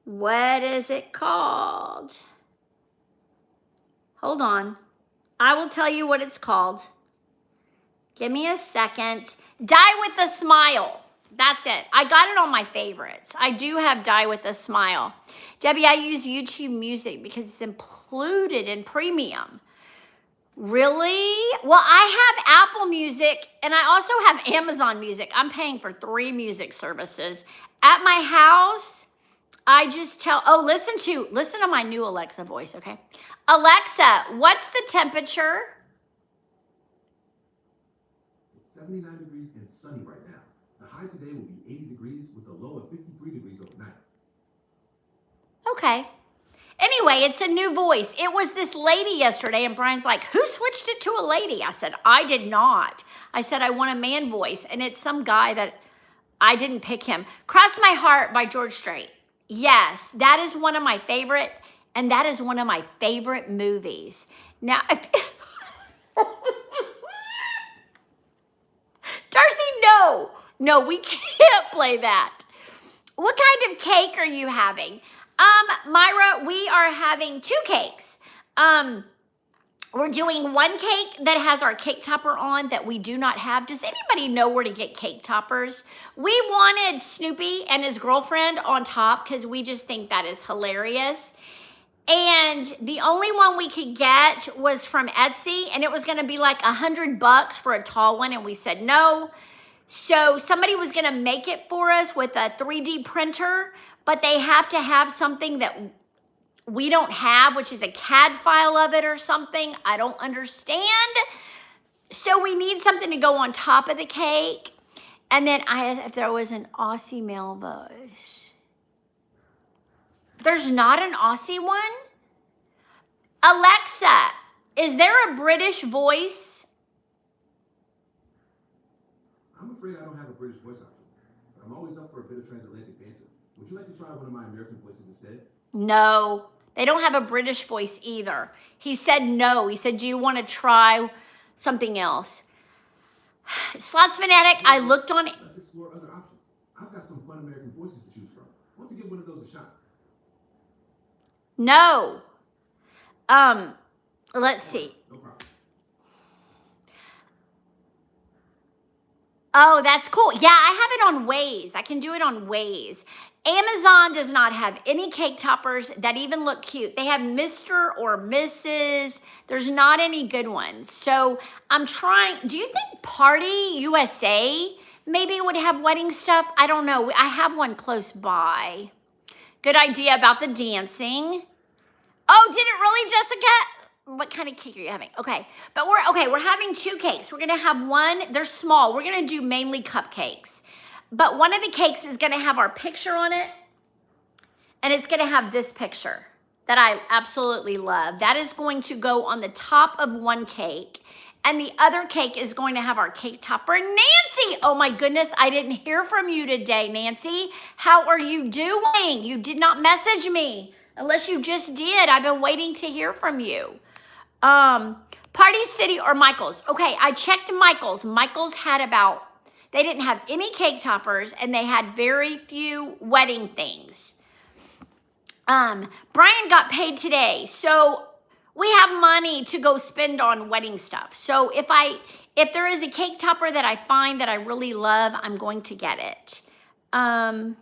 what is it called? Hold on. I will tell you what it's called. Give me a second. Die with a Smile. That's it. I got it on my favorites. I do have Die with a Smile. Debbie, I use YouTube Music because it's included in premium. Really? Well, I have Apple Music and I also have Amazon Music. I'm paying for 3 music services. At my house, I just listen to my new Alexa voice, okay? Alexa, what's the temperature? It's 79 degrees and sunny right now. The high today will be 80 degrees with a low of 53 degrees overnight. Okay. Anyway, it's a new voice. It was this lady yesterday, and Brian's like, who switched it to a lady? I said, I did not. I said, I want a man voice. And it's some guy that I didn't pick him. Cross My Heart by George Strait. Yes, that is one of my favorite, and that is one of my favorite movies. Now, Darcy, no. No, we can't play that. What kind of cake are you having? Myra, we are having 2 cakes. We're doing one cake that has our cake topper on that we do not have. Does anybody know where to get cake toppers? We wanted Snoopy and his girlfriend on top because we just think that is hilarious. And the only one we could get was from Etsy, and it was going to be like $100 for a tall one, and we said no. So somebody was going to make it for us with a 3D printer, but they have to have something that we don't have, which is a CAD file of it or something. I don't understand. So we need something to go on top of the cake. And then if there was an Aussie male voice. There's not an Aussie one? Alexa, is there a British voice? I'm afraid I don't have a British voice option, but I'm always up for a bit of transatlantic banter. Would you like to try one of my American voices instead? No, they don't have a British voice either. He said no. He said, do you want to try something else? Slots Fanatic, I looked on it. Let's explore other options. I've got some fun American voices to choose from. Want to give one of those a shot? No. Let's see. No problem. Oh, that's cool. Yeah, I have it on Waze. I can do it on Waze. Amazon does not have any cake toppers that even look cute. They have Mr. or Mrs. There's not any good ones. So I'm trying. Do you think Party USA maybe would have wedding stuff? I don't know. I have one close by. Good idea about the dancing. Oh, did it really, Jessica? What kind of cake are you having? Okay, but we're having 2 cakes. We're gonna have one, they're small. We're gonna do mainly cupcakes. But one of the cakes is gonna have our picture on it, and it's gonna have this picture that I absolutely love. That is going to go on the top of one cake, and the other cake is going to have our cake topper. Nancy, oh my goodness, I didn't hear from you today, Nancy. How are you doing? You did not message me, unless you just did. I've been waiting to hear from you. Party City or Michael's. Okay, I checked Michael's. Michael's had they didn't have any cake toppers, and they had very few wedding things. Brian got paid today, so we have money to go spend on wedding stuff. So if there is a cake topper that I find that I really love, I'm going to get it. Party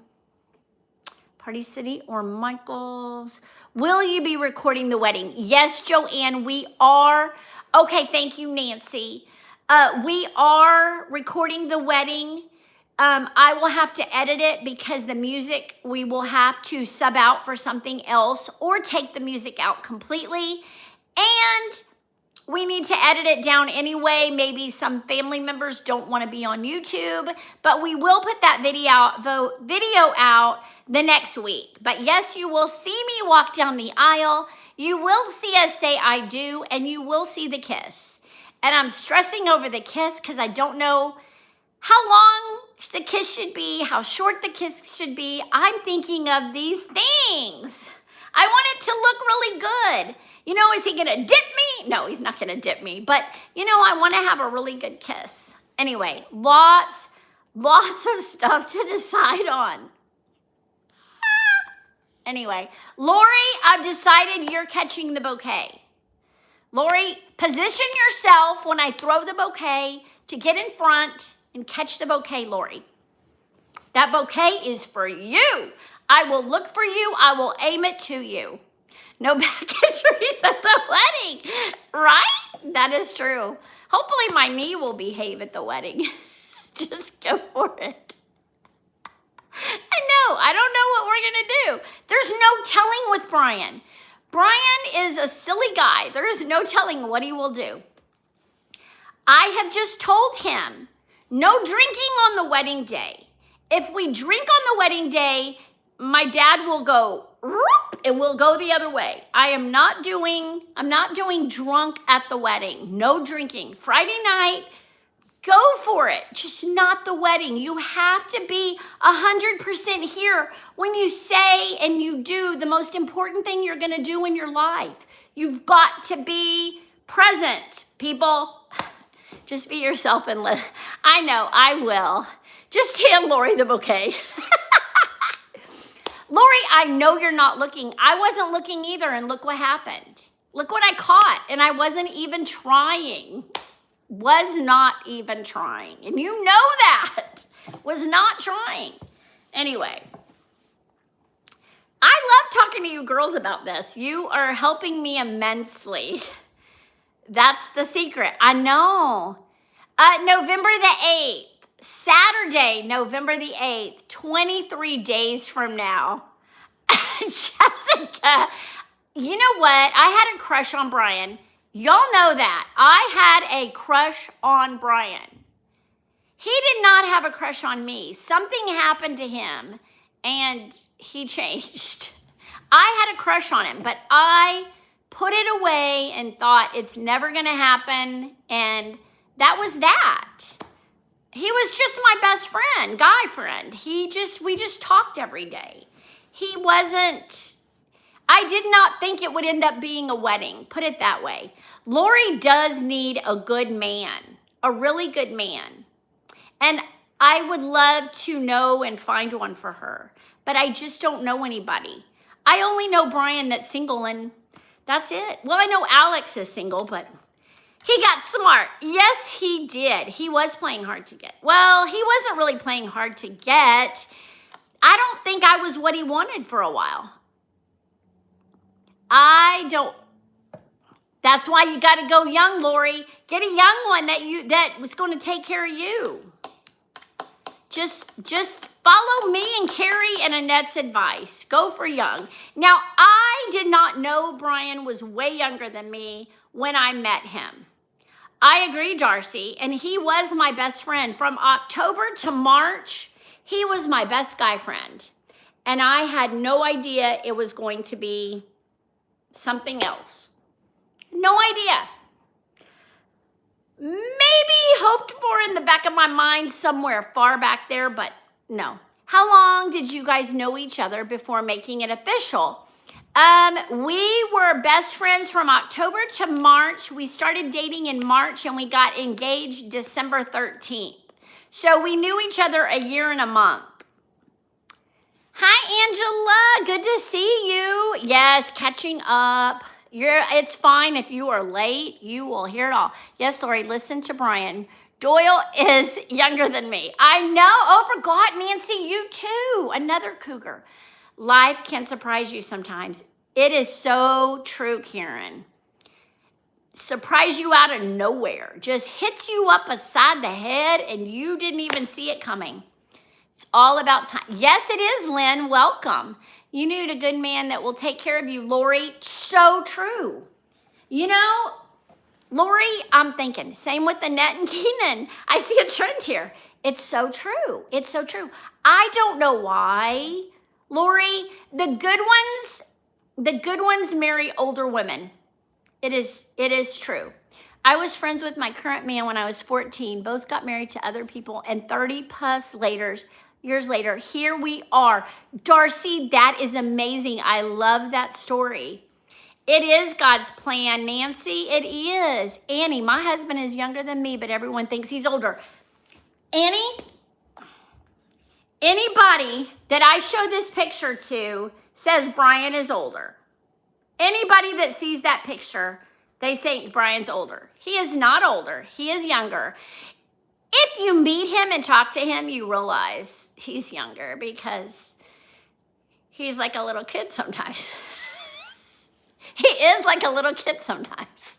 City or Michael's. Will you be recording the wedding? Yes, Joanne, we are. Okay, thank you, Nancy. We are recording the wedding. I will have to edit it because the music, we will have to sub out for something else or take the music out completely. And we need to edit it down anyway. Maybe some family members don't want to be on YouTube, but we will put that video out the next week. But yes, you will see me walk down the aisle. You will see us say I do, and you will see the kiss. And I'm stressing over the kiss because I don't know how long the kiss should be, how short the kiss should be. I'm thinking of these things. I want it to look really good. You know, is he gonna dip me? No, he's not gonna dip me. But, you know, I wanna have a really good kiss. Anyway, lots of stuff to decide on. Anyway, Lori, I've decided you're catching the bouquet. Lori, position yourself when I throw the bouquet to get in front and catch the bouquet, Lori. That bouquet is for you. I will look for you. I will aim it to you. No back injuries at the wedding, right? That is true. Hopefully my knee will behave at the wedding. Just go for it. I know. I don't know what we're going to do. There's no telling with Brian. Brian is a silly guy. There is no telling what he will do. I have just told him, no drinking on the wedding day. If we drink on the wedding day, my dad will go and we'll go the other way. I'm not doing drunk at the wedding. No drinking. Friday night, go for it, just not the wedding. You have to be 100% here when you say and you do the most important thing you're going to do in your life. You've got to be present, people. Just be yourself and live. I know, I will. Just hand Lori the bouquet. Lori, I know you're not looking. I wasn't looking either, and look what happened. Look what I caught, and I wasn't even trying. Was not even trying. And you know that. Was not trying. Anyway, I love talking to you girls about this. You are helping me immensely. That's the secret. I know. November the 8th. Saturday, November the 8th, 23 days from now. Jessica, you know what? I had a crush on Brian. Y'all know that. I had a crush on Brian. He did not have a crush on me. Something happened to him and he changed. I had a crush on him, but I put it away and thought it's never going to happen. And that was that. He was just my best friend, guy friend. We just talked every day. He wasn't, I did not think it would end up being a wedding, put it that way. Lori does need a good man, a really good man. And I would love to know and find one for her, but I just don't know anybody. I only know Brian that's single and that's it. Well, I know Alex is single, but he got smart. Yes, he did. He was playing hard to get. Well, he wasn't really playing hard to get. I don't think I was what he wanted for a while. That's why you got to go young, Lori. Get a young one that was going to take care of you. Just follow me and Carrie and Annette's advice. Go for young. Now, I did not know Brian was way younger than me when I met him. I agree, Darcy, and he was my best friend. From October to March, he was my best guy friend. And I had no idea it was going to be something else. No idea. Maybe hoped for in the back of my mind somewhere far back there, but no. How long did you guys know each other before making it official? We were best friends from October to March. We started dating in March and we got engaged December 13th. So we knew each other a year and a month. Hi, Angela. Good to see you. Yes, catching up. It's fine if you are late. You will hear it all. Yes, Lori, listen to Brian. Doyle is younger than me. I know. Oh, forgot, Nancy, you too. Another cougar. Life can surprise you sometimes. It is so true, Karen. Surprise you out of nowhere. Just hits you up beside the head and you didn't even see it coming. It's all about time. Yes, it is, Lynn. Welcome. You need a good man that will take care of you, Lori. So true. You know, Lori, I'm thinking, same with Annette and Keenan. I see a trend here. It's so true. It's so true. I don't know why, Lori, the good ones marry older women. It is true. I was friends with my current man when I was 14. Both got married to other people, and 30 plus years later, here we are. Darcy, that is amazing. I love that story. It is God's plan, Nancy. It is. Annie, my husband is younger than me, but everyone thinks he's older. Annie, anybody that I show this picture to says Brian is older. Anybody that sees that picture, they think Brian's older. He is not older. He is younger. If you meet him and talk to him, you realize he's younger because he's like a little kid sometimes. He is like a little kid sometimes.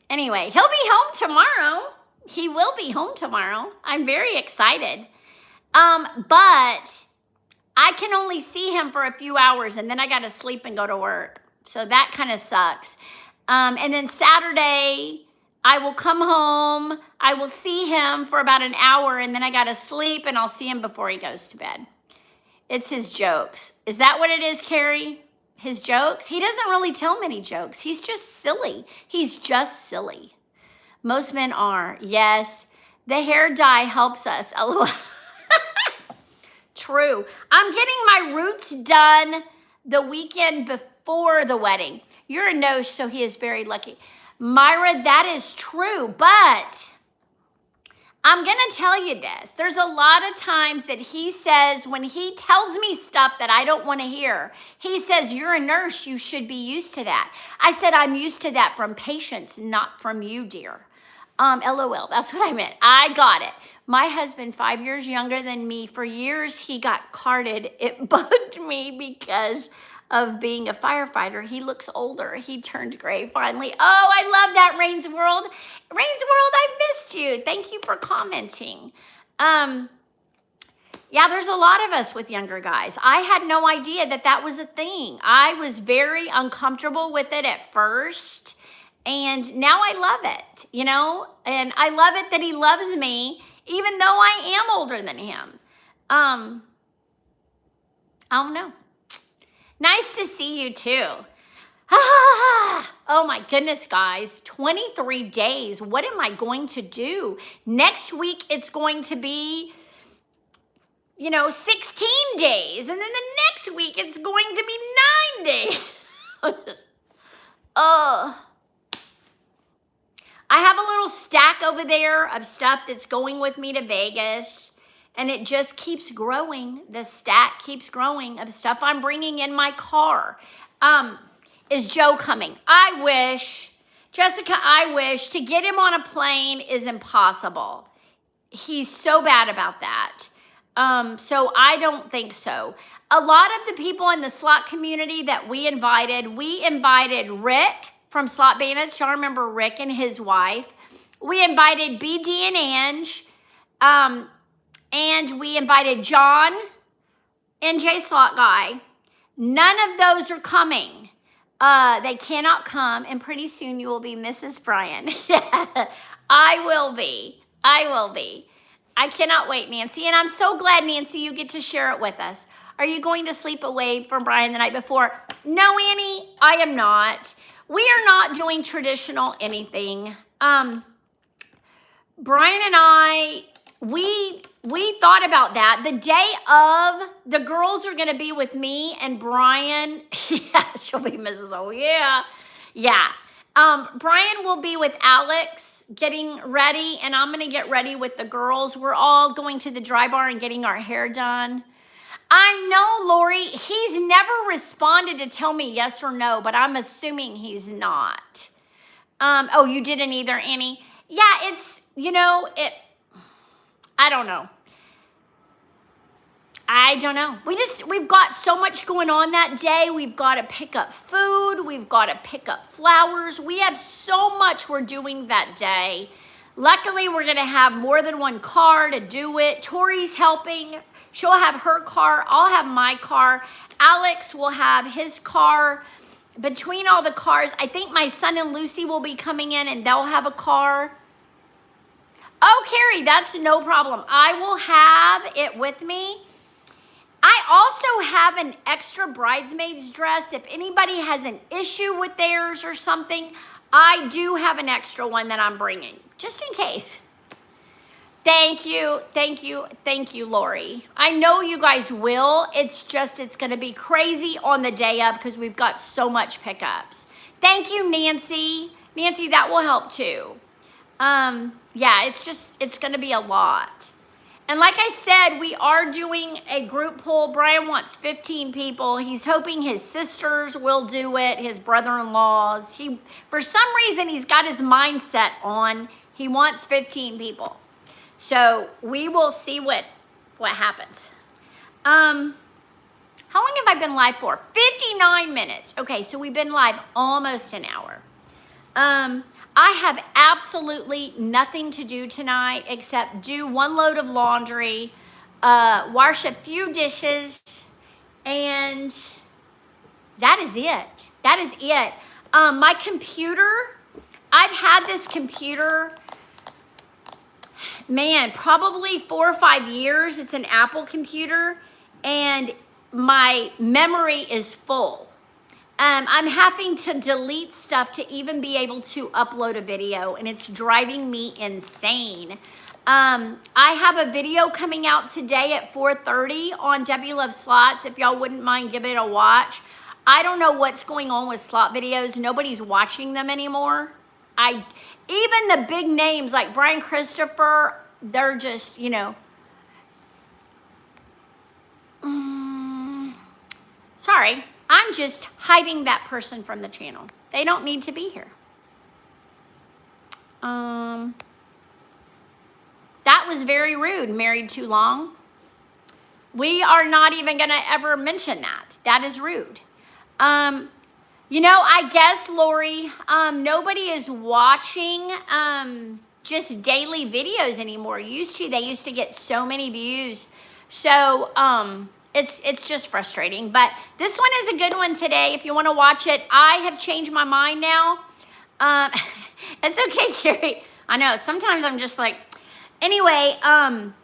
Anyway, he'll be home tomorrow. He will be home tomorrow. I'm very excited. But I can only see him for a few hours and then I got to sleep and go to work. So that kind of sucks. And then Saturday, I will come home. I will see him for about an hour and then I got to sleep and I'll see him before he goes to bed. It's his jokes. Is that what it is, Carrie? His jokes? He doesn't really tell many jokes. He's just silly. He's just silly. Most men are. Yes. The hair dye helps us. LOL. True. I'm getting my roots done the weekend before the wedding. You're a no, so he is very lucky. Myra, that is true, but I'm going to tell you this. There's a lot of times that he says, when he tells me stuff that I don't want to hear, he says, you're a nurse, you should be used to that. I said, I'm used to that from patients, not from you, dear. LOL, that's what I meant. I got it. My husband, 5 years younger than me, for years he got carded. It bugged me because of being a firefighter. He looks older. He turned gray finally. Oh, I love that, Rain's World. Rain's World, I missed you. Thank you for commenting. Yeah, there's a lot of us with younger guys. I had no idea that that was a thing. I was very uncomfortable with it at first, and now I love it, you know? And I love it that he loves me, even though I am older than him. I don't know. Nice to see you too. Oh my goodness, guys. 23 days. What am I going to do? Next week, it's going to be, 16 days. And then the next week, it's going to be 9 days. I have a little stack over there of stuff that's going with me to Vegas. And it just keeps growing. The stack keeps growing of stuff I'm bringing in my car. Is Joe coming? I wish. Jessica, I wish. To get him on a plane is impossible. He's so bad about that. So I don't think so. A lot of the people in the slot community that we invited Rick from Slot Bandits. Y'all remember Rick and his wife. We invited BD and Ange. And we invited John and Jay Slot Guy. None of those are coming. They cannot come, and pretty soon you will be Mrs. Bryan. I will be. I cannot wait, Nancy. And I'm so glad, Nancy, you get to share it with us. Are you going to sleep away from Brian the night before? No, Annie, I am not. We are not doing traditional anything. Brian and I, we thought about that. The day of, the girls are going to be with me and Brian. Yeah, she'll be Mrs. Oh, yeah. Yeah. Brian will be with Alex getting ready, and I'm going to get ready with the girls. We're all going to the Dry Bar and getting our hair done. I know, Lori, he's never responded to tell me yes or no, but I'm assuming he's not. Oh, you didn't either, Annie? Yeah, it's, I don't know. We've got so much going on that day. We've got to pick up food. We've got to pick up flowers. We have so much we're doing that day. Luckily, we're going to have more than one car to do it. Tori's helping. She'll have her car. I'll have my car. Alex will have his car. Between all the cars, I think my son and Lucy will be coming in and they'll have a car. Oh, Carrie, that's no problem. I will have it with me. I also have an extra bridesmaid's dress. If anybody has an issue with theirs or something, I do have an extra one that I'm bringing, just in case. Thank you, Lori. I know you guys will. It's going to be crazy on the day of because we've got so much pickups. Thank you, Nancy. Nancy, that will help too. Yeah, it's going to be a lot. And like I said, we are doing a group poll. Brian wants 15 people. He's hoping his sisters will do it, his brother-in-laws. For some reason, he's got his mindset on. He wants 15 people. So we will see what happens. How long have I been live for? 59 minutes. Okay, so we've been live almost an hour. I have absolutely nothing to do tonight except do one load of laundry, wash a few dishes, and that is it. That is it. My computer, I've had this computer, man, probably 4 or 5 years. It's an Apple computer, and my memory is full. I'm having to delete stuff to even be able to upload a video, and it's driving me insane. I have a video coming out today at 4:30 on Debbie Loves Slots. If y'all wouldn't mind giving it a watch. I don't know what's going on with slot videos. Nobody's watching them anymore. Even the big names like Brian Christopher, they're just, you know. Sorry, I'm just hiding that person from the channel. They don't need to be here. That was very rude, married too long. We are not even gonna ever mention that. That is rude. You know, I guess, Lori, nobody is watching just daily videos anymore. They used to get so many views. So it's just frustrating. But this one is a good one today. If you want to watch it, I have changed my mind now. It's okay, Carrie. I know, sometimes I'm just like, anyway, I'm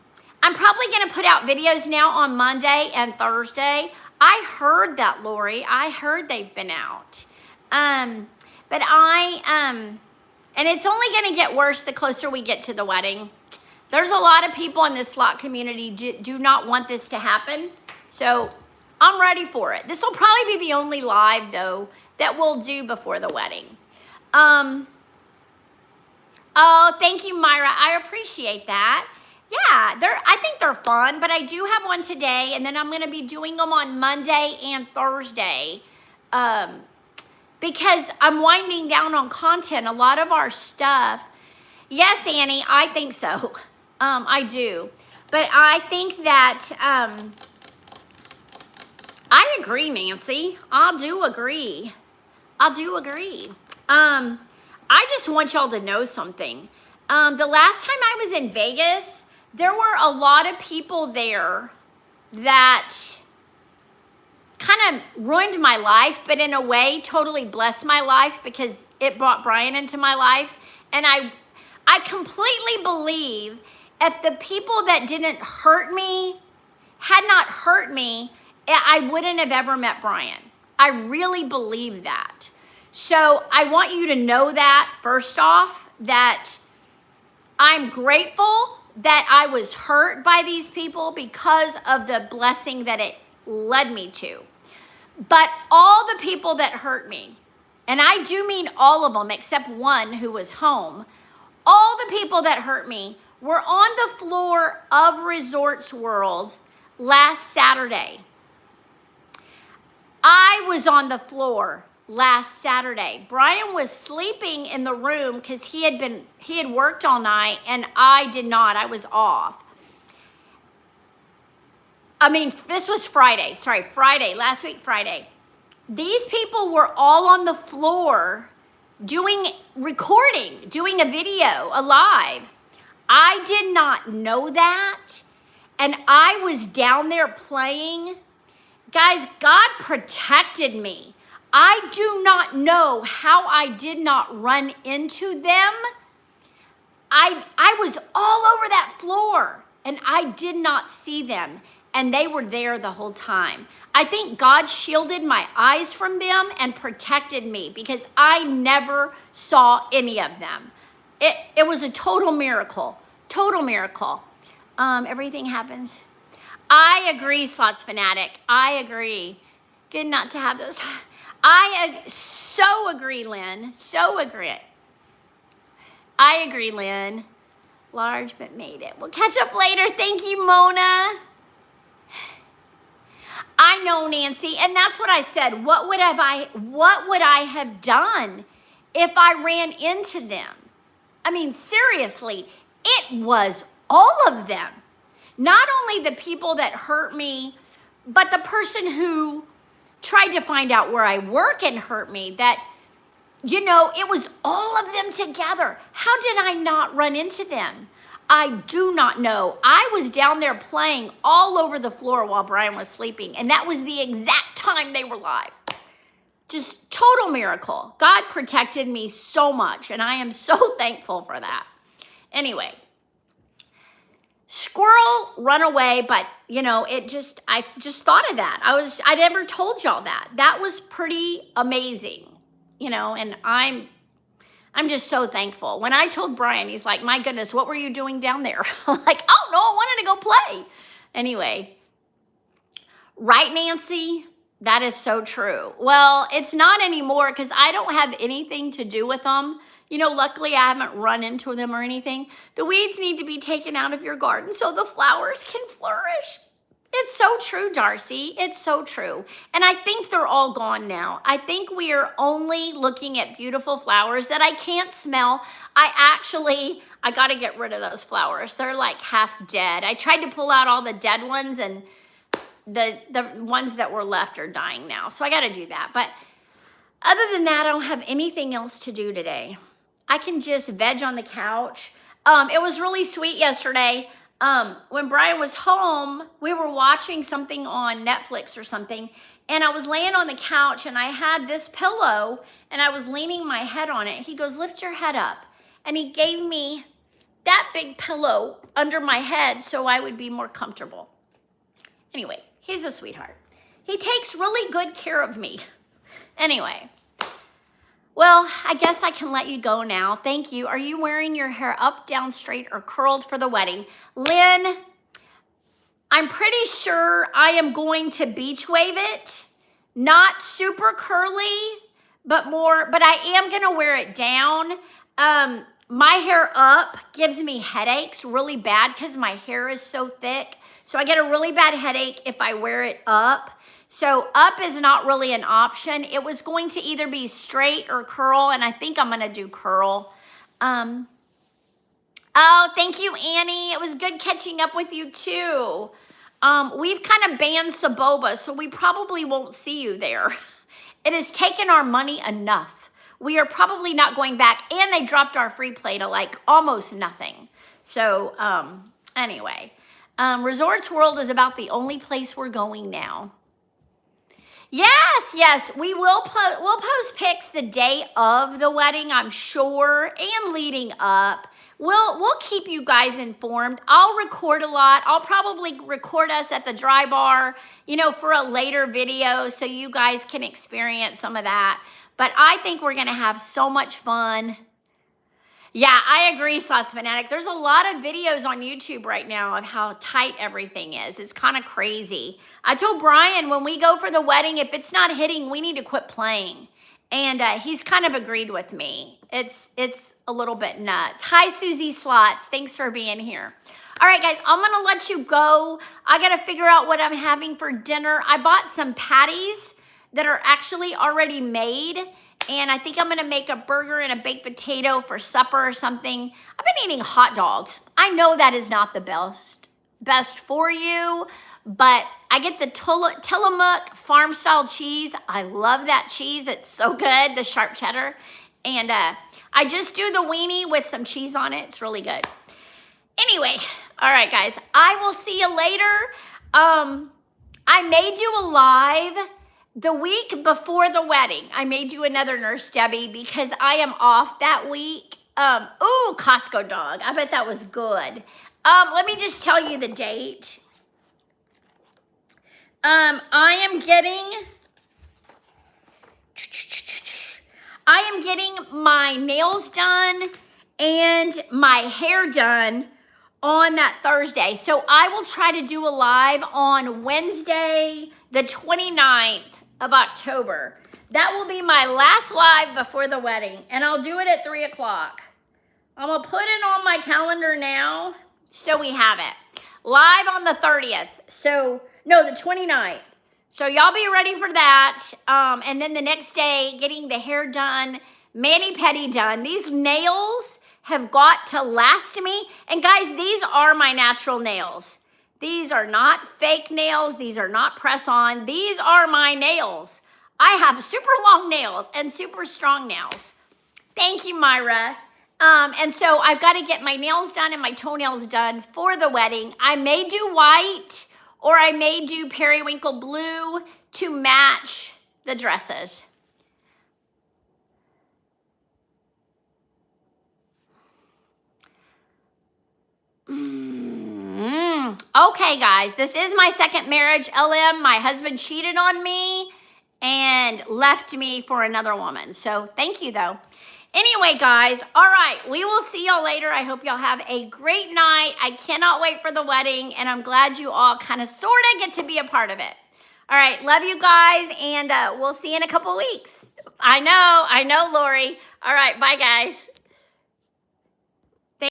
probably going to put out videos now on Monday and Thursday. I heard that, Lori. I heard they've been out. But and it's only going to get worse the closer we get to the wedding. There's a lot of people in this slot community do not want this to happen. So I'm ready for it. This will probably be the only live, though, that we'll do before the wedding. Oh, thank you, Myra. I appreciate that. Yeah, I think they're fun, but I do have one today, and then I'm going to be doing them on Monday and Thursday because I'm winding down on content. A lot of our stuff, yes, Annie, I think so. I do. But I think that, I agree, Nancy. I do agree. I just want y'all to know something. The last time I was in Vegas, there were a lot of people there that kind of ruined my life, but in a way totally blessed my life because it brought Brian into my life. And I completely believe if the people that didn't hurt me had not hurt me, I wouldn't have ever met Brian. I really believe that. So I want you to know that, first off, that I'm grateful that I was hurt by these people because of the blessing that it led me to. But all the people that hurt me, and I do mean all of them except one who was home, all the people that hurt me were on the floor of Resorts World last Saturday. I was on the floor last Saturday. Brian was sleeping in the room because he had worked all night, and I did not. I was off. I mean, this was Friday. Sorry, Friday, last week, Friday. These people were all on the floor doing a video, a live. I did not know that, and I was down there playing. Guys, God protected me. I do not know how I did not run into them. I was all over that floor, and I did not see them, and they were there the whole time. I think God shielded my eyes from them and protected me because I never saw any of them. It was a total miracle, everything happens. I agree, Slots Fanatic. I agree. Good not to have those. I so agree, Lynn. So agree. I agree, Lynn. Large, but made it. We'll catch up later. Thank you, Mona. I know, Nancy, and that's what I said. What would I have done if I ran into them? I mean, seriously, it was all of them. Not only the people that hurt me, but the person who tried to find out where I work and hurt me. That, you know, it was all of them together. How did I not run into them? I do not know. I was down there playing all over the floor while Brian was sleeping, and that was the exact time they were live. Just total miracle. God protected me so much, and I am so thankful for that. Anyway, Squirrel, run away, but you know, I just thought of that. I never told y'all that. That was pretty amazing, you know, and I'm just so thankful. When I told Brian, he's like, my goodness, what were you doing down there? I'm like, oh no, I wanted to go play. Anyway, right, Nancy? That is so true. Well, it's not anymore because I don't have anything to do with them. You know, luckily I haven't run into them or anything. The weeds need to be taken out of your garden so the flowers can flourish. It's so true, Darcy. It's so true. And I think they're all gone now. I think we are only looking at beautiful flowers that I can't smell. I got to get rid of those flowers. They're like half dead. I tried to pull out all the dead ones, and the ones that were left are dying now. So I got to do that. But other than that, I don't have anything else to do today. I can just veg on the couch. It was really sweet yesterday. When Brian was home, we were watching something on Netflix or something, and I was laying on the couch and I had this pillow and I was leaning my head on it. He goes, lift your head up. And he gave me that big pillow under my head so I would be more comfortable. Anyway, he's a sweetheart. He takes really good care of me. Anyway, well, I guess I can let you go now. Thank you. Are you wearing your hair up, down, straight, or curled for the wedding? Lynn, I'm pretty sure I am going to beach wave it. Not super curly, but I am going to wear it down. My hair up gives me headaches really bad because my hair is so thick. So I get a really bad headache if I wear it up. So up is not really an option. It was going to either be straight or curl, and I think I'm going to do curl. Oh, thank you, Annie. It was good catching up with you too. We've kind of banned Saboba, so we probably won't see you there. It has taken our money enough. We are probably not going back, and they dropped our free play to like almost nothing. So anyway, Resorts World is about the only place we're going now. Yes, we will we'll post pics the day of the wedding, I'm sure, and leading up. We'll keep you guys informed. I'll record a lot. I'll probably record us at the dry bar, you know, for a later video so you guys can experience some of that. But I think we're going to have so much fun. Yeah, I agree, Slots Fanatic. There's a lot of videos on YouTube right now of how tight everything is. It's kind of crazy. I told Brian when we go for the wedding, if it's not hitting, we need to quit playing. And he's kind of agreed with me. It's a little bit nuts. Hi, Susie Slots. Thanks for being here. All right, guys, I'm going to let you go. I got to figure out what I'm having for dinner. I bought some patties that are actually already made. And I think I'm going to make a burger and a baked potato for supper or something. I've been eating hot dogs. I know that is not the best for you, but I get the Tillamook farm style cheese. I love that cheese. It's so good, the sharp cheddar. And I just do the weenie with some cheese on it. It's really good. Anyway, all right, guys, I will see you later. I may do a live the week before the wedding. I may do another Nurse Debbie because I am off that week. Ooh, Costco dog. I bet that was good. Let me just tell you the date. I am getting my nails done and my hair done on that Thursday. So I will try to do a live on Wednesday, the 29th of October. That will be my last live before the wedding, and I'll do it at 3 o'clock. I'm gonna put it on my calendar now so we have it. Live on the 30th. So, no, the 29th. So y'all be ready for that. And then the next day, getting the hair done, mani-pedi done. These nails have got to last me. And guys, these are my natural nails. These are not fake nails. These are not press-on. These are my nails. I have super long nails and super strong nails. Thank you, Myra. And so I've got to get my nails done and my toenails done for the wedding. I may do white or I may do periwinkle blue to match the dresses. Okay, guys, this is my second marriage, LM. My husband cheated on me and left me for another woman. So thank you, though. Anyway, guys, all right, we will see y'all later. I hope y'all have a great night. I cannot wait for the wedding, and I'm glad you all kind of sort of get to be a part of it. All right, love you guys, and we'll see you in a couple weeks. I know, Lori. All right, bye, guys.